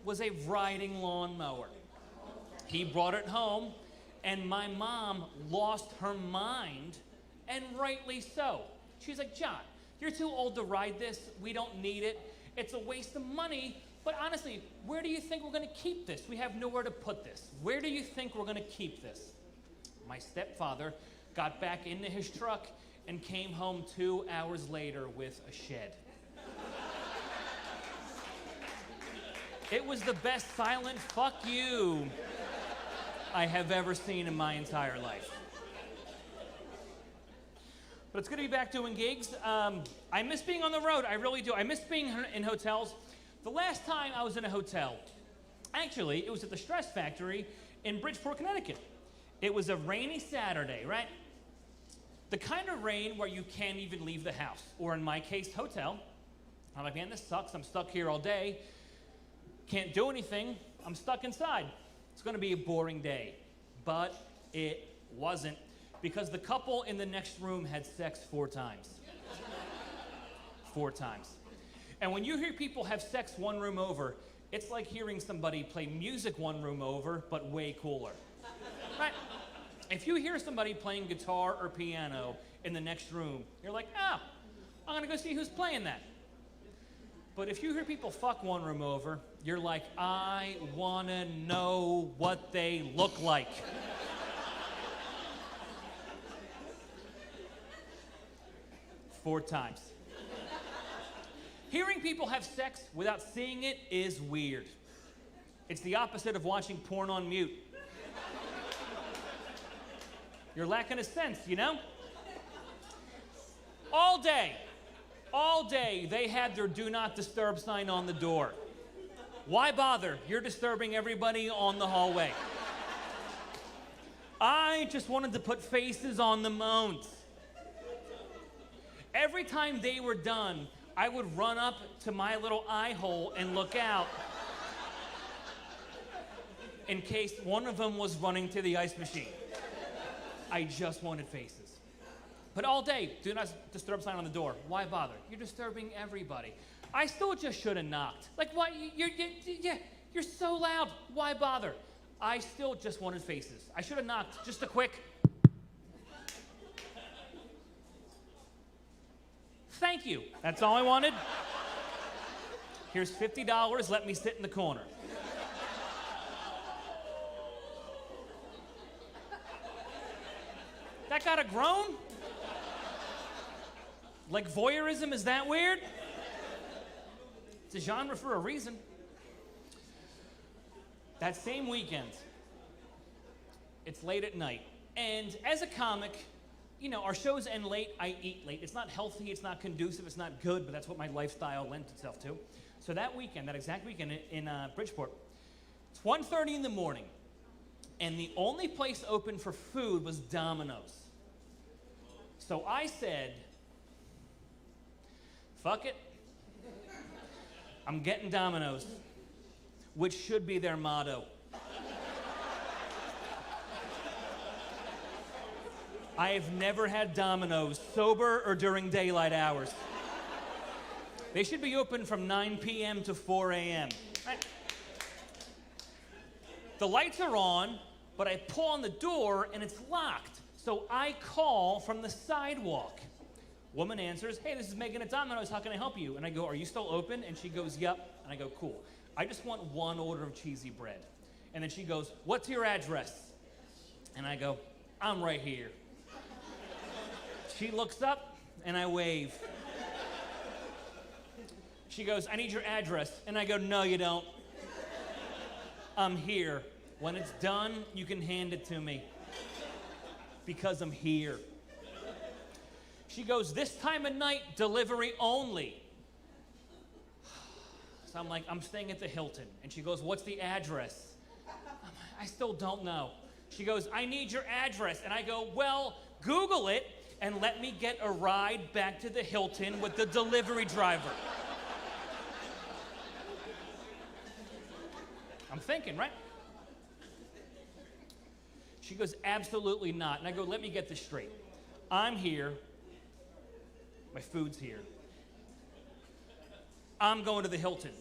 was a riding lawnmower. He brought it home, and my mom lost her mind, and rightly so. She's like, John, you're too old to ride this. We don't need it. It's a waste of money. But honestly, where do you think we're going to keep this? We have nowhere to put this. Where do you think we're going to keep this? My stepfather got back into his truck and came home 2 hours later with a shed. It was the best silent fuck you I have ever seen in my entire life. But it's good to be back doing gigs. I miss being on the road. I really do. I miss being in hotels. The last time I was in a hotel, actually, it was at the Stress Factory in Bridgeport, Connecticut. It was a rainy Saturday, right? The kind of rain where you can't even leave the house, or in my case, hotel. I'm like, man, this sucks. I'm stuck here all day. Can't do anything. I'm stuck inside. It's going to be a boring day. But it wasn't, because the couple in the next room had sex 4 times. 4 times. And when you hear people have sex one room over, it's like hearing somebody play music one room over, but way cooler. Right? If you hear somebody playing guitar or piano in the next room, you're like, oh, I'm going to go see who's playing that. But if you hear people fuck one room over, you're like, I want to know what they look like. Four times. Hearing people have sex without seeing it is weird. It's the opposite of watching porn on mute. You're lacking a sense, you know? All day, they had their do not disturb sign on the door. Why bother? You're disturbing everybody on the hallway. I just wanted to put faces on the moans. Every time they were done, I would run up to my little eye hole and look out in case one of them was running to the ice machine. I just wanted faces. But all day, do not disturb sign on the door. Why bother? You're disturbing everybody. I still just should have knocked. Like, why? You're so loud. Why bother? I still just wanted faces. I should have knocked. Just a quick. Thank you. That's all I wanted. Here's $50. Let me sit in the corner. That got a groan? Like voyeurism, is that weird? It's a genre for a reason. That same weekend, it's late at night. And as a comic, you know, our shows end late, I eat late. It's not healthy, it's not conducive, it's not good, but that's what my lifestyle lent itself to. So that weekend, that exact weekend in Bridgeport, it's 1:30 in the morning, and the only place open for food was Domino's. So I said, fuck it. I'm getting Domino's, which should be their motto. I have never had Domino's, sober or during daylight hours. They should be open from 9 p.m. to 4 a.m. Right? The lights are on, but I pull on the door and it's locked. So I call from the sidewalk. Woman answers, hey, this is Megan at Domino's, how can I help you? And I go, are you still open? And she goes, yep. And I go, cool. I just want one order of cheesy bread. And then she goes, what's your address? And I go, I'm right here. She looks up and I wave. She goes, I need your address. And I go, no, you don't. I'm here. When it's done, you can hand it to me. Because I'm here. She goes, this time of night, delivery only. So I'm like, I'm staying at the Hilton. And she goes, what's the address? I still don't know. She goes, I need your address. And I go, well, Google it and let me get a ride back to the Hilton with the delivery driver. I'm thinking, right? She goes, absolutely not. And I go, let me get this straight. I'm here. My food's here. I'm going to the Hilton.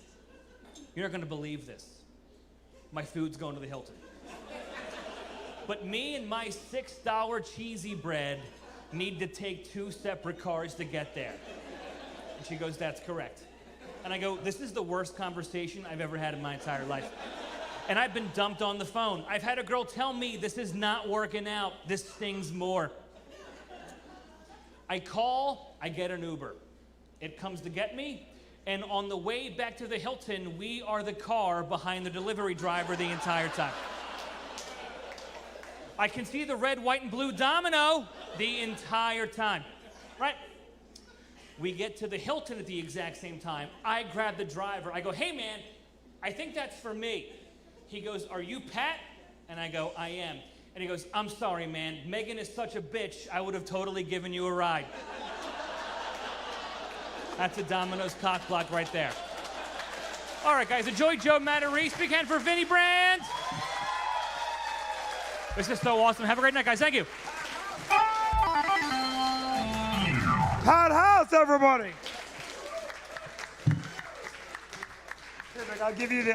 You're not going to believe this. My food's going to the Hilton. But me and my $6 cheesy bread need to take 2 separate cars to get there. And she goes, that's correct. And I go, this is the worst conversation I've ever had in my entire life. And I've been dumped on the phone. I've had a girl tell me this is not working out. This stings more. I call, I get an Uber. It comes to get me, and on the way back to the Hilton, we are the car behind the delivery driver the entire time. I can see the red, white, and blue domino the entire time. Right? We get to the Hilton at the exact same time. I grab the driver. I go, hey, man, I think that's for me. He goes, are you Pat? And I go, I am. And he goes, I'm sorry, man. Megan is such a bitch, I would have totally given you a ride. That's a Domino's cock block right there. All right, guys, enjoy Joe Matarese. Big hand for Vinnie Brand. This is so awesome. Have a great night, guys. Thank you. Pat House, everybody. Here, Vic,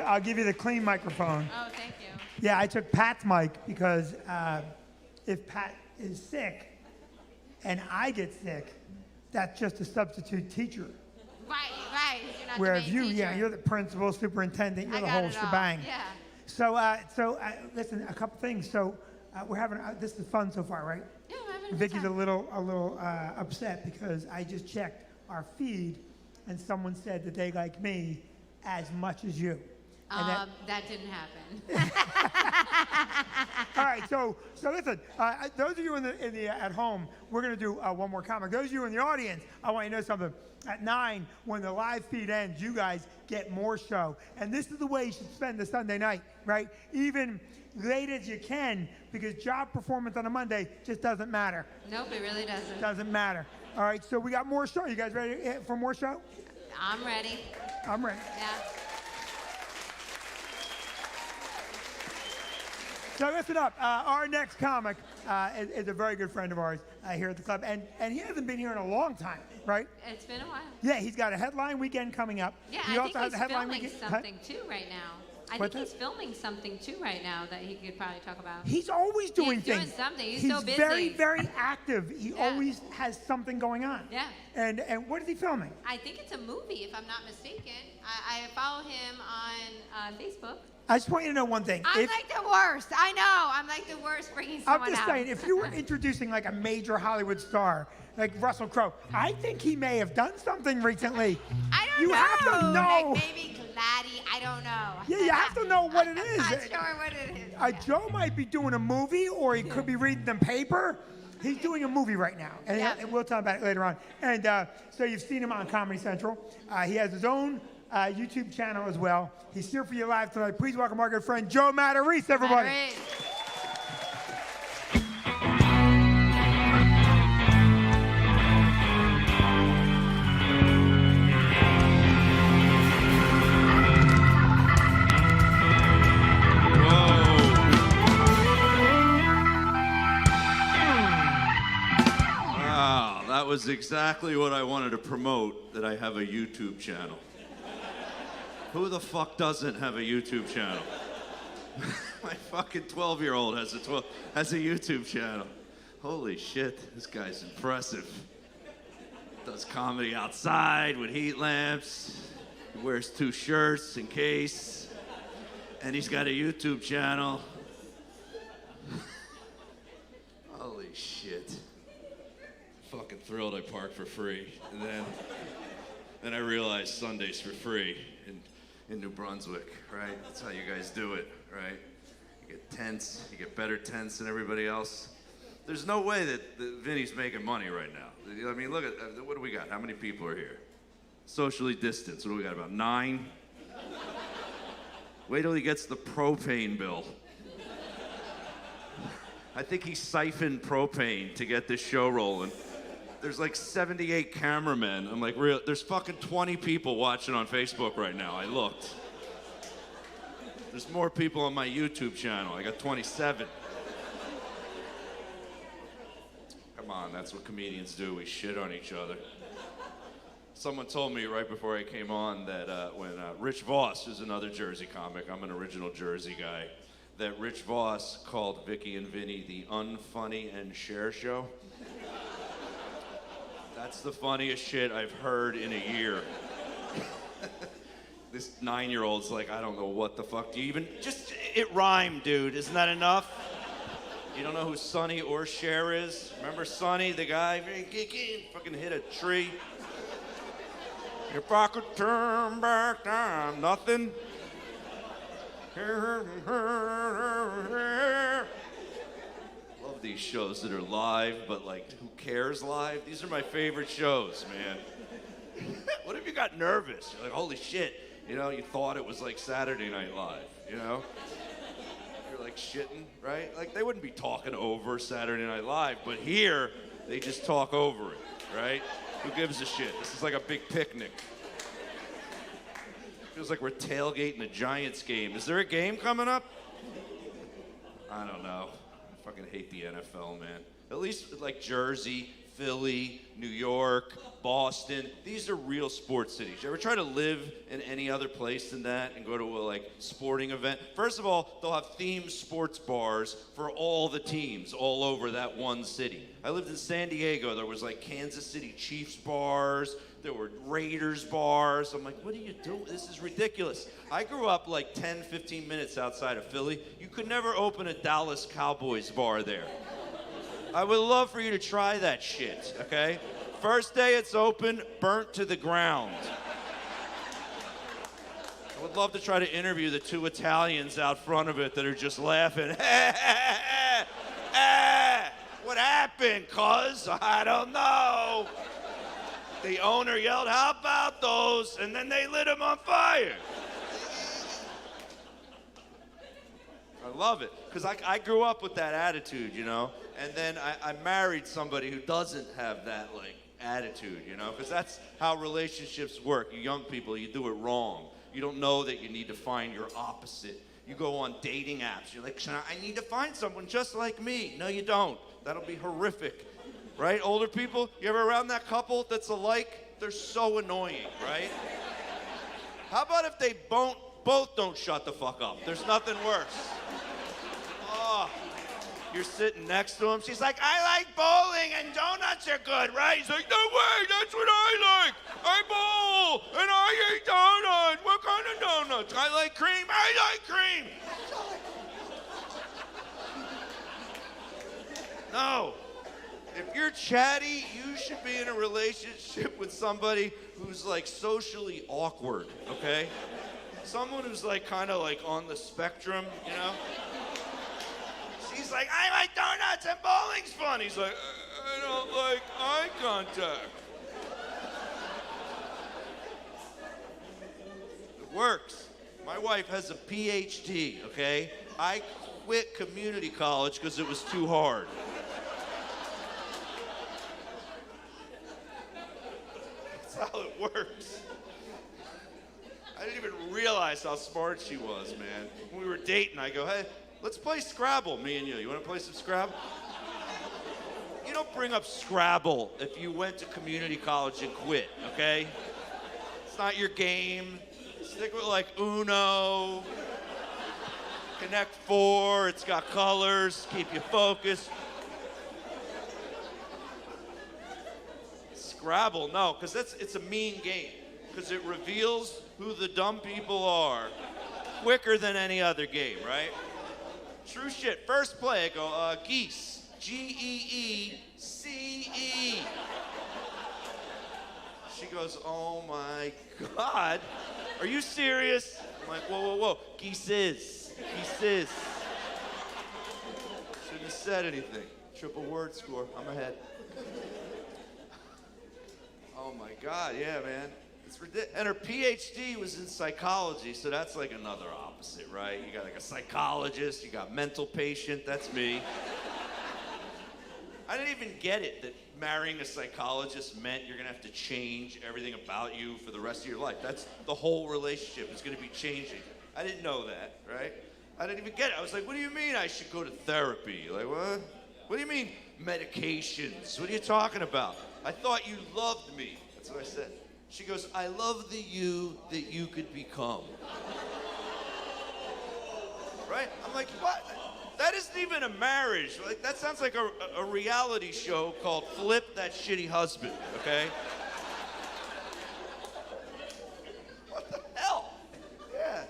I'll give you the clean microphone. Oh, thank you. Yeah, I took Pat's mic because if Pat is sick and I get sick, that's just a substitute teacher. Right. You're not Where the if main you, teacher. yeah, you're the principal, superintendent, you're I the got whole it all. shebang. Yeah. So, listen, a couple things. So, we're having this is fun so far, right? Yeah, I'm having a good Vicky's a time. little upset because I just checked our feed, and someone said that they like me as much as you. And That didn't happen. all right, so listen, those of you in the at home, we're gonna do one more comic. Those of you in the audience, I want you to know something. At 9, when the live feed ends, you guys get more show, and this is the way you should spend the Sunday night, right? Even late as you can, because job performance on a Monday just doesn't matter. Nope, it really doesn't. Doesn't matter. All right, so we got more show. You guys ready for more show? I'm ready. I'm ready. Yeah. So listen up. Our next comic is a very good friend of ours here at the club, and he hasn't been here in a long time, right? It's been a while. Yeah, he's got a headline weekend coming up. Yeah, he I also think has he's a headline filming weekend. something too right now. I What's think that? he's filming something too right now that he could probably talk about. He's always doing He's doing things. something. He's so busy. very, very active. He Yeah. always has something going on. Yeah. And what is he filming? I think it's a movie, if I'm not mistaken. I follow him on Facebook. I just want you to know one thing. I'm If- like the worst. I know. I'm like the worst bringing I'm someone just out. saying, if you were introducing like a major Hollywood star, like Russell Crowe, I think he may have done something recently. I don't You know. have to know. Like maybe Gladdy. I don't know. Yeah, you have to know what it is. I'm not sure what it is. Yeah. Joe might be doing a movie, or he could be reading the paper. He's doing a movie right now, and Yeah. we'll talk about it later on. And so you've seen him on Comedy Central. He has his own YouTube channel as well. He's here for you live tonight. Please welcome our good friend Joe Matarese, everybody. Matarese. Wow, that was exactly what I wanted to promote, that I have a YouTube channel. Who the fuck doesn't have a YouTube channel? My fucking 12-year-old has a YouTube channel. Holy shit, this guy's impressive. Does comedy outside with heat lamps. He wears 2 shirts in case. And he's got a YouTube channel. Holy shit. Fucking thrilled I parked for free. And then I realized Sunday's for free in New Brunswick, right? That's how you guys do it, right? You get tents, you get better tents than everybody else. There's no way that Vinny's making money right now. I mean, look at, what do we got? How many people are here? Socially distanced, what do we got, about 9? Wait till he gets the propane bill. I think he siphoned propane to get this show rolling. There's like 78 cameramen. I'm like, there's fucking 20 people watching on Facebook right now. I looked. There's more people on my YouTube channel. I got 27. Come on, that's what comedians do. We shit on each other. Someone told me right before I came on that when Rich Voss, who's another Jersey comic, I'm an original Jersey guy, that Rich Voss called Vicki and Vinnie the Unfunny and Share Show. That's the funniest shit I've heard in a year. This 9-year-old's like, I don't know what the fuck do you even, just, it rhymed, dude, isn't that enough? You don't know who Sonny or Cher is? Remember Sonny, the guy, fucking hit a tree? If I could turn back time, nothing. Love love these shows that are live, but like, who cares live? These are my favorite shows, man. What if you got nervous? You're like, holy shit, you know, you thought it was like Saturday Night Live, you know? You're like shitting, right? Like, they wouldn't be talking over Saturday Night Live, but here, they just talk over it, right? Who gives a shit? This is like a big picnic. Feels like we're tailgating a Giants game. Is there a game coming up? I don't know. I fucking hate the NFL, man. At least like Jersey, Philly, New York, Boston. These are real sports cities. You ever try to live in any other place than that and go to a like sporting event? First of all, they'll have themed sports bars for all the teams all over that one city. I lived in San Diego. There was like Kansas City Chiefs bars. There were Raiders bars. I'm like, what are you doing? This is ridiculous. I grew up like 10, 15 minutes outside of Philly. You could never open a Dallas Cowboys bar there. I would love for you to try that shit, okay? First day it's open, burnt to the ground. I would love to try to interview the two Italians out front of it that are just laughing. What happened, cuz? I don't know. The owner yelled, how about those? And then they lit them on fire. I love it, because I grew up with that attitude, you know? And then I married somebody who doesn't have that, like, attitude, you know? Because that's how relationships work. You young people, you do it wrong. You don't know that you need to find your opposite. You go on dating apps. You're like, I need to find someone just like me. No, you don't. That'll be horrific. Right? Older people, you ever around that couple that's alike? They're so annoying, right? How about if they both don't shut the fuck up? There's nothing worse. Oh, you're sitting next to him. She's like, I like bowling and donuts are good, right? He's like, no way, that's what I like. I bowl and I eat donuts. What kind of donuts? I like cream. I like cream. No. If you're chatty, you should be in a relationship with somebody who's like socially awkward, okay? Someone who's like kind of like on the spectrum, you know? She's like, I like donuts and bowling's fun. He's like, I don't like eye contact. It works. My wife has a PhD, okay? I quit community college because it was too hard. How it works. I didn't even realize how smart she was, man. When we were dating, I go, hey, let's play Scrabble, me and you. You want to play some Scrabble? You don't bring up Scrabble if you went to community college and quit, okay? It's not your game. Stick with like Uno, Connect 4, it's got colors, keep you focused. Scrabble, no, because it's a mean game. Because it reveals who the dumb people are quicker than any other game, right? True shit. First play, I go, geese. Geece. She goes, oh my God. Are you serious? I'm like, whoa. Geeses. Shouldn't have said anything. Triple word score. I'm ahead. Oh my God, yeah, man. It's ridiculous. And her PhD was in psychology, so that's like another opposite, right? You got like a psychologist, you got mental patient, that's me. I didn't even get it that marrying a psychologist meant you're gonna have to change everything about you for the rest of your life. That's the whole relationship is gonna be changing. I didn't know that, right? I didn't even get it. I was like, what do you mean I should go to therapy? Like, what? What do you mean medications? What are you talking about? I thought you loved me. That's what I said. She goes, I love the you that you could become. Right? I'm like, what? That isn't even a marriage. Like, that sounds like a reality show called Flip That Shitty Husband, okay? What the hell? Yeah.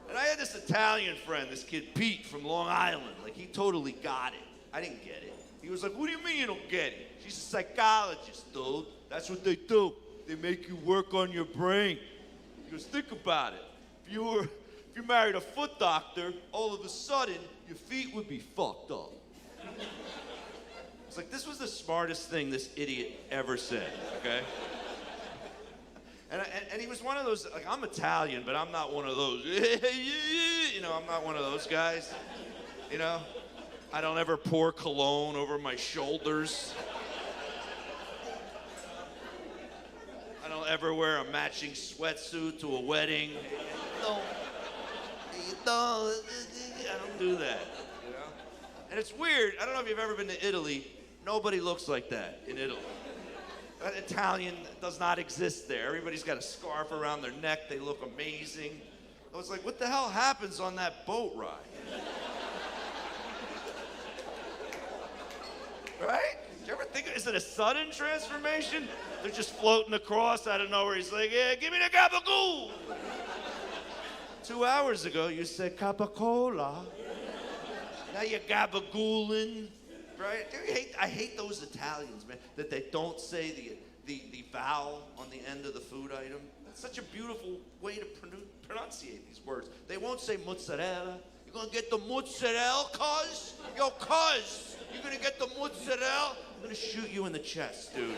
And I had this Italian friend, this kid Pete from Long Island. Like, he totally got it. I didn't get it. He was like, what do you mean you don't get it? She's a psychologist, dude. That's what they do. They make you work on your brain. He goes, think about it. If you married a foot doctor, all of a sudden, your feet would be fucked up. It's like, this was the smartest thing this idiot ever said, okay? And he was one of those, like, I'm Italian, but I'm not one of those, you know, I'm not one of those guys, you know? I don't ever pour cologne over my shoulders. I don't ever wear a matching sweatsuit to a wedding. No, I don't do that, you know? And it's weird, I don't know if you've ever been to Italy, nobody looks like that in Italy. Italian does not exist there. Everybody's got a scarf around their neck. They look amazing. I was like, what the hell happens on that boat ride? Right? Did you ever think, is it a sudden transformation? They're just floating across out of nowhere. He's like, yeah, give me the gabagool. 2 hours ago, you said Coca-Cola. Now you're gabagooling. Right? I hate those Italians, man, that they don't say the vowel on the end of the food item. That's such a beautiful way to pronunciate these words. They won't say mozzarella. You're gonna get the mozzarella, cuz? Yo, cuz, you're gonna get the mozzarella? I'm gonna shoot you in the chest, dude.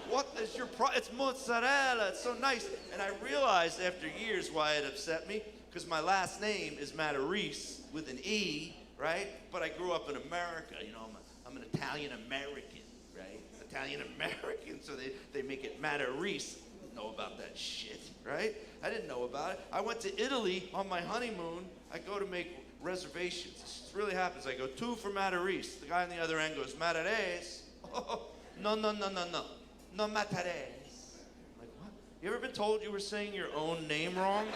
What is your it's mozzarella, it's so nice. And I realized after years why it upset me, because my last name is Matarese with an E, right? But I grew up in America, you know, I'm an Italian-American, right? Italian-American, so they make it Matarese. I didn't know about that shit, right? I didn't know about it. I went to Italy on my honeymoon. I go to make reservations. This really happens. I go, 2 for Matarese. The guy on the other end goes, Matarese? Oh, no, Matarese. I'm like, what? You ever been told you were saying your own name wrong?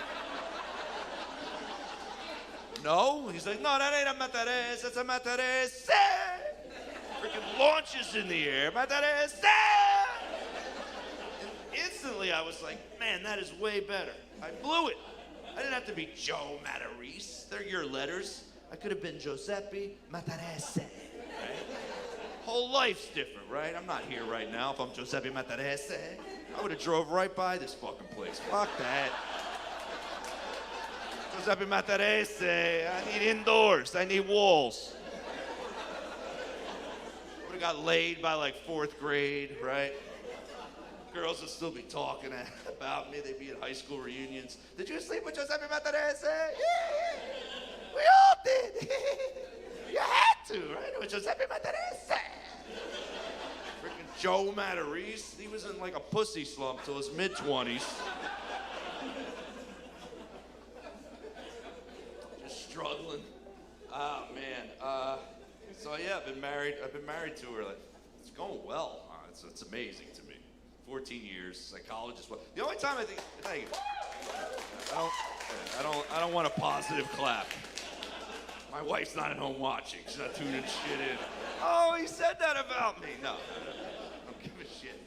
No? He's like, no, that ain't a Matarese, it's a Matarese. Freaking launches in the air, Matarese. And instantly I was like, man, that is way better. I blew it. I didn't have to be Joe Matarese. They're your letters. I could have been Giuseppe Matarese, right? Whole life's different, right? I'm not here right now if I'm Giuseppe Matarese. I would have drove right by this fucking place. Fuck that. Giuseppe Matarese, I need indoors, I need walls. Would've got laid by like 4th grade, right? Girls would still be talking about me, they'd be at high school reunions. Did you sleep with Giuseppe Matarese? Yeah, we all did. You had to, right? With Giuseppe Matarese. Freaking Joe Matarese, he was in like a pussy slump till his mid-20s. Struggling. Oh man. So yeah, I've been married to her. Like, it's going well. It's amazing to me. 14 years, psychologist. The only time I think, thank you. I don't want a positive clap. My wife's not at home watching. She's not tuning shit in. Oh, he said that about me. No. Don't give a shit.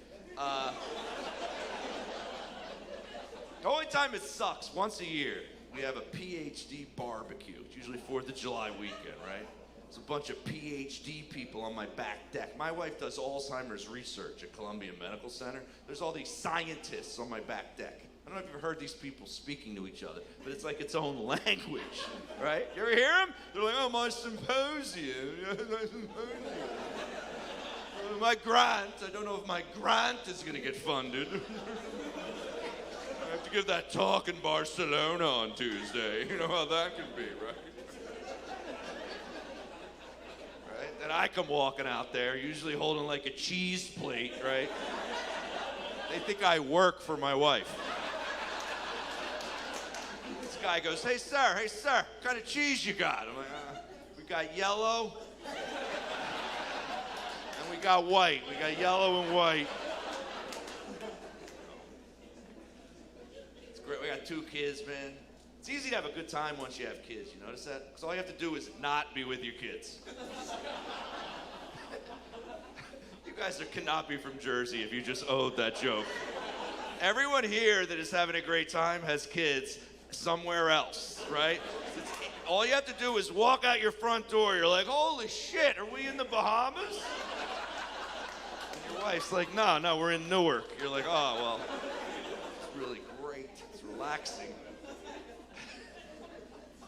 The only time it sucks, once a year, we have a PhD barbecue. It's usually 4th of July weekend, right? There's a bunch of PhD people on my back deck. My wife does Alzheimer's research at Columbia Medical Center. There's all these scientists on my back deck. I don't know if you've heard these people speaking to each other, but it's like its own language, right? You ever hear them? They're like, oh, my symposium. My grant. I don't know if my grant is going to get funded. I have to give that talk in Barcelona on Tuesday. You know how that can be, right? Right? Then I come walking out there, usually holding like a cheese plate, right? They think I work for my wife. This guy goes, hey, sir, what kind of cheese you got? I'm like, we got yellow, and we got white. We got yellow and white. We got 2 kids, man. It's easy to have a good time once you have kids. You notice that? Because all you have to do is not be with your kids. You guys cannot be from Jersey if you just owed that joke. Everyone here that is having a great time has kids somewhere else, right? All you have to do is walk out your front door. You're like, holy shit, are we in the Bahamas? And your wife's like, no, we're in Newark. You're like, oh, well, it's really great. It's relaxing.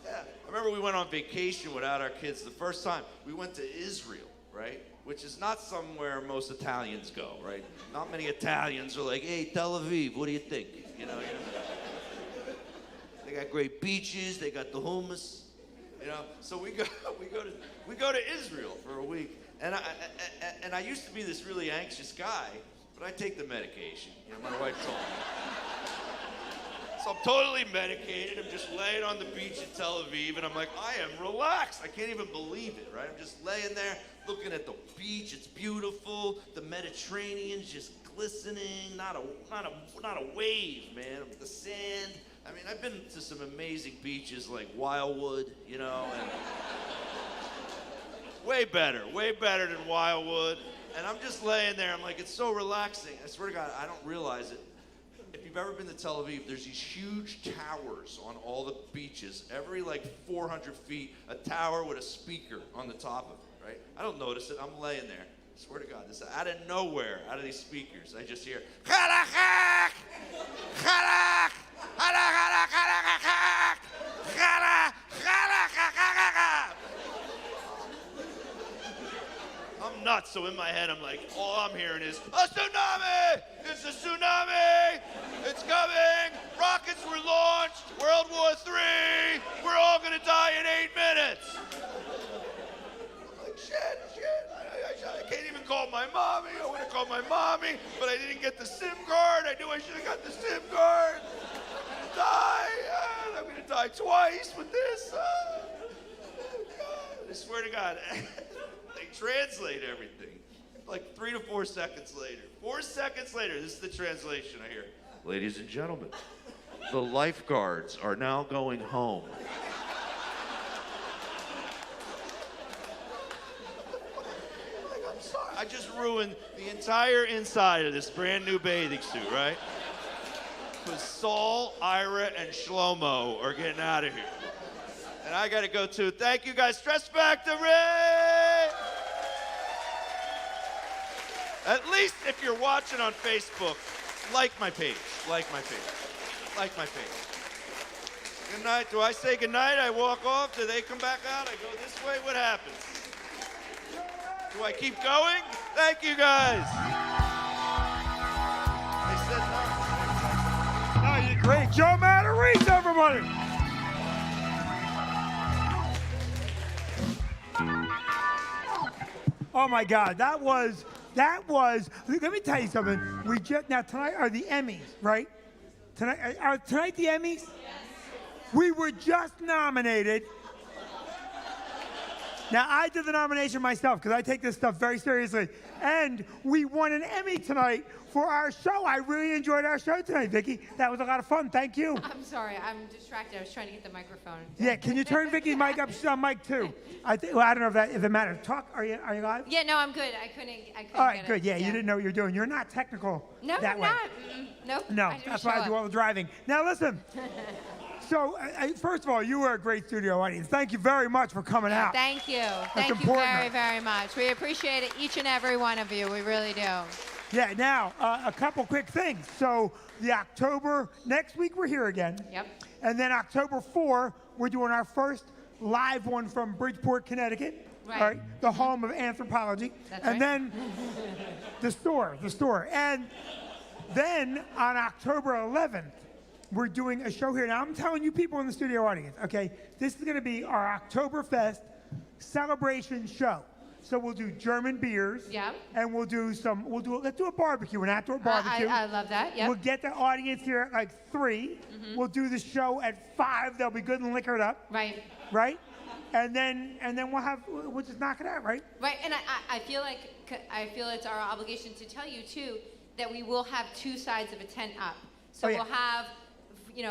Yeah, I remember we went on vacation without our kids the first time. We went to Israel, right? Which is not somewhere most Italians go, right? Not many Italians are like, hey, Tel Aviv, what do you think? You know? They got great beaches, they got the hummus, you know? So we go to Israel for a week. And I used to be this really anxious guy, but I take the medication. You know, my wife told me. So I'm totally medicated. I'm just laying on the beach in Tel Aviv, and I'm like, I am relaxed. I can't even believe it, right? I'm just laying there looking at the beach. It's beautiful. The Mediterranean's just glistening. Not a wave, man. The sand. I mean, I've been to some amazing beaches like Wildwood, you know, and way better than Wildwood. And I'm just laying there. I'm like, it's so relaxing. I swear to God, I don't realize it. If you've ever been to Tel Aviv, there's these huge towers on all the beaches. Every like 400 feet, a tower with a speaker on the top of it, right? I don't notice it. I'm laying there. I swear to God, this out of nowhere, out of these speakers, I just hear, "Chalachak! Chalach! Chalach! Chalach! Chalach! Chalach! I'm nuts, so in my head, I'm like, all I'm hearing is, a tsunami! It's a tsunami! It's coming! Rockets were launched! World War III! We're all gonna die in 8 minutes! I'm like, shit. I can't even call my mommy. I want to call my mommy, but I didn't get the SIM card. I knew I should have got the SIM card. I'm gonna die. I'm gonna die twice with this. God. I swear to God. They translate everything. Like 3 to 4 seconds later. 4 seconds later, this is the translation I hear. Ladies and gentlemen, the lifeguards are now going home. Like, I'm sorry. I just ruined the entire inside of this brand new bathing suit, right? Because Saul, Ira, and Shlomo are getting out of here. And I gotta go too. Thank you guys. Stress Factory! At least if you're watching on Facebook, like my page. Like my page. Like my page. Good night. Do I say good night? I walk off. Do they come back out? I go this way. What happens? Do I keep going? Thank you guys. They said no. No, you're great. Joe Matarese, everybody. Oh my God, that was, let me tell you something. Now tonight are the Emmys, right? Tonight the Emmys? Yes. We were just nominated. Now I did the nomination myself because I take this stuff very seriously. And we won an Emmy tonight for our show. I really enjoyed our show tonight, Vicki. That was a lot of fun. Thank you. I'm sorry, I'm distracted. I was trying to get the microphone. Yeah, can you turn Vicki's mic up? She's on mic too. I don't know if it matters. Talk. Are you live? Yeah, no, I'm good. I couldn't All right, get good. it. Yeah, you didn't know what you're doing. You're not technical. No, that I'm way. not. Nope. No, I just that's why show I do up. all the driving. Now listen. So, first of all, you were a great studio audience. Thank you very much for coming out. Thank you. Thank you important. very, very much. We appreciate it, each and every one of you. We really do. Yeah, now, a couple quick things. So, next week we're here again. Yep. And then October 4, we're doing our first live one from Bridgeport, Connecticut. Right. All right, the home of anthropology. That's and right. then the store. And then on October 11th, we're doing a show here. Now, I'm telling you people in the studio audience, okay, this is going to be our Oktoberfest celebration show. So we'll do German beers. Yep. And let's do a barbecue, an outdoor barbecue. I love that, yep. We'll get the audience here at like 3. Mm-hmm. We'll do the show at 5. They'll be good and liquored up. Right. Right? And then we'll just knock it out, right? Right, and I feel it's our obligation to tell you too that we will have 2 sides of a tent up. So yeah. we'll have,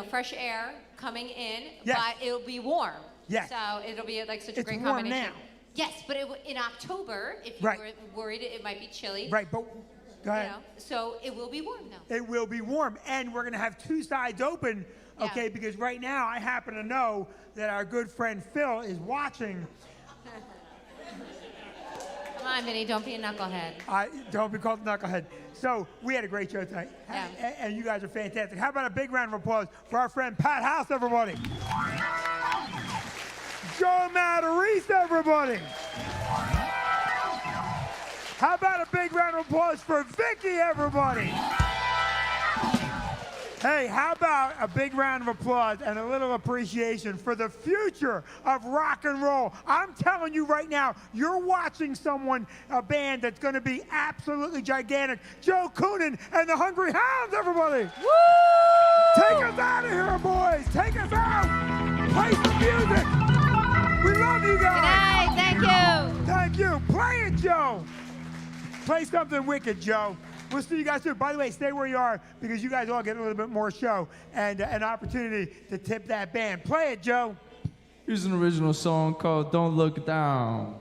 fresh air coming in, Yes. but it'll be warm. Yes. So it'll be like such a It's great warm combination. now. Yes, but in October, if you Right. were worried it might be chilly. Right, but go ahead. So it will be warm now. It will be warm, and we're going to have 2 sides open, okay? Yeah. Because right now I happen to know that our good friend Phil is watching. Come on, Vinnie, don't be a knucklehead. Don't be called knucklehead. So we had a great show tonight, Yeah. and you guys are fantastic. How about a big round of applause for our friend Pat House, everybody? Joe Matarese, everybody. How about a big round of applause for Vicki, everybody? Hey, how about a big round of applause and a little appreciation for the future of rock and roll? I'm telling you right now, you're watching a band that's going to be absolutely gigantic. Joe Coonan and the Hungry Hounds, everybody! Woo! Take us out of here, boys! Take us out! Play some music! We love you guys! Good night, thank you! Thank you! Play it, Joe! Play something wicked, Joe. We'll see you guys soon. By the way, stay where you are because you guys all get a little bit more show and an opportunity to tip that band. Play it, Joe. Here's an original song called Don't Look Down.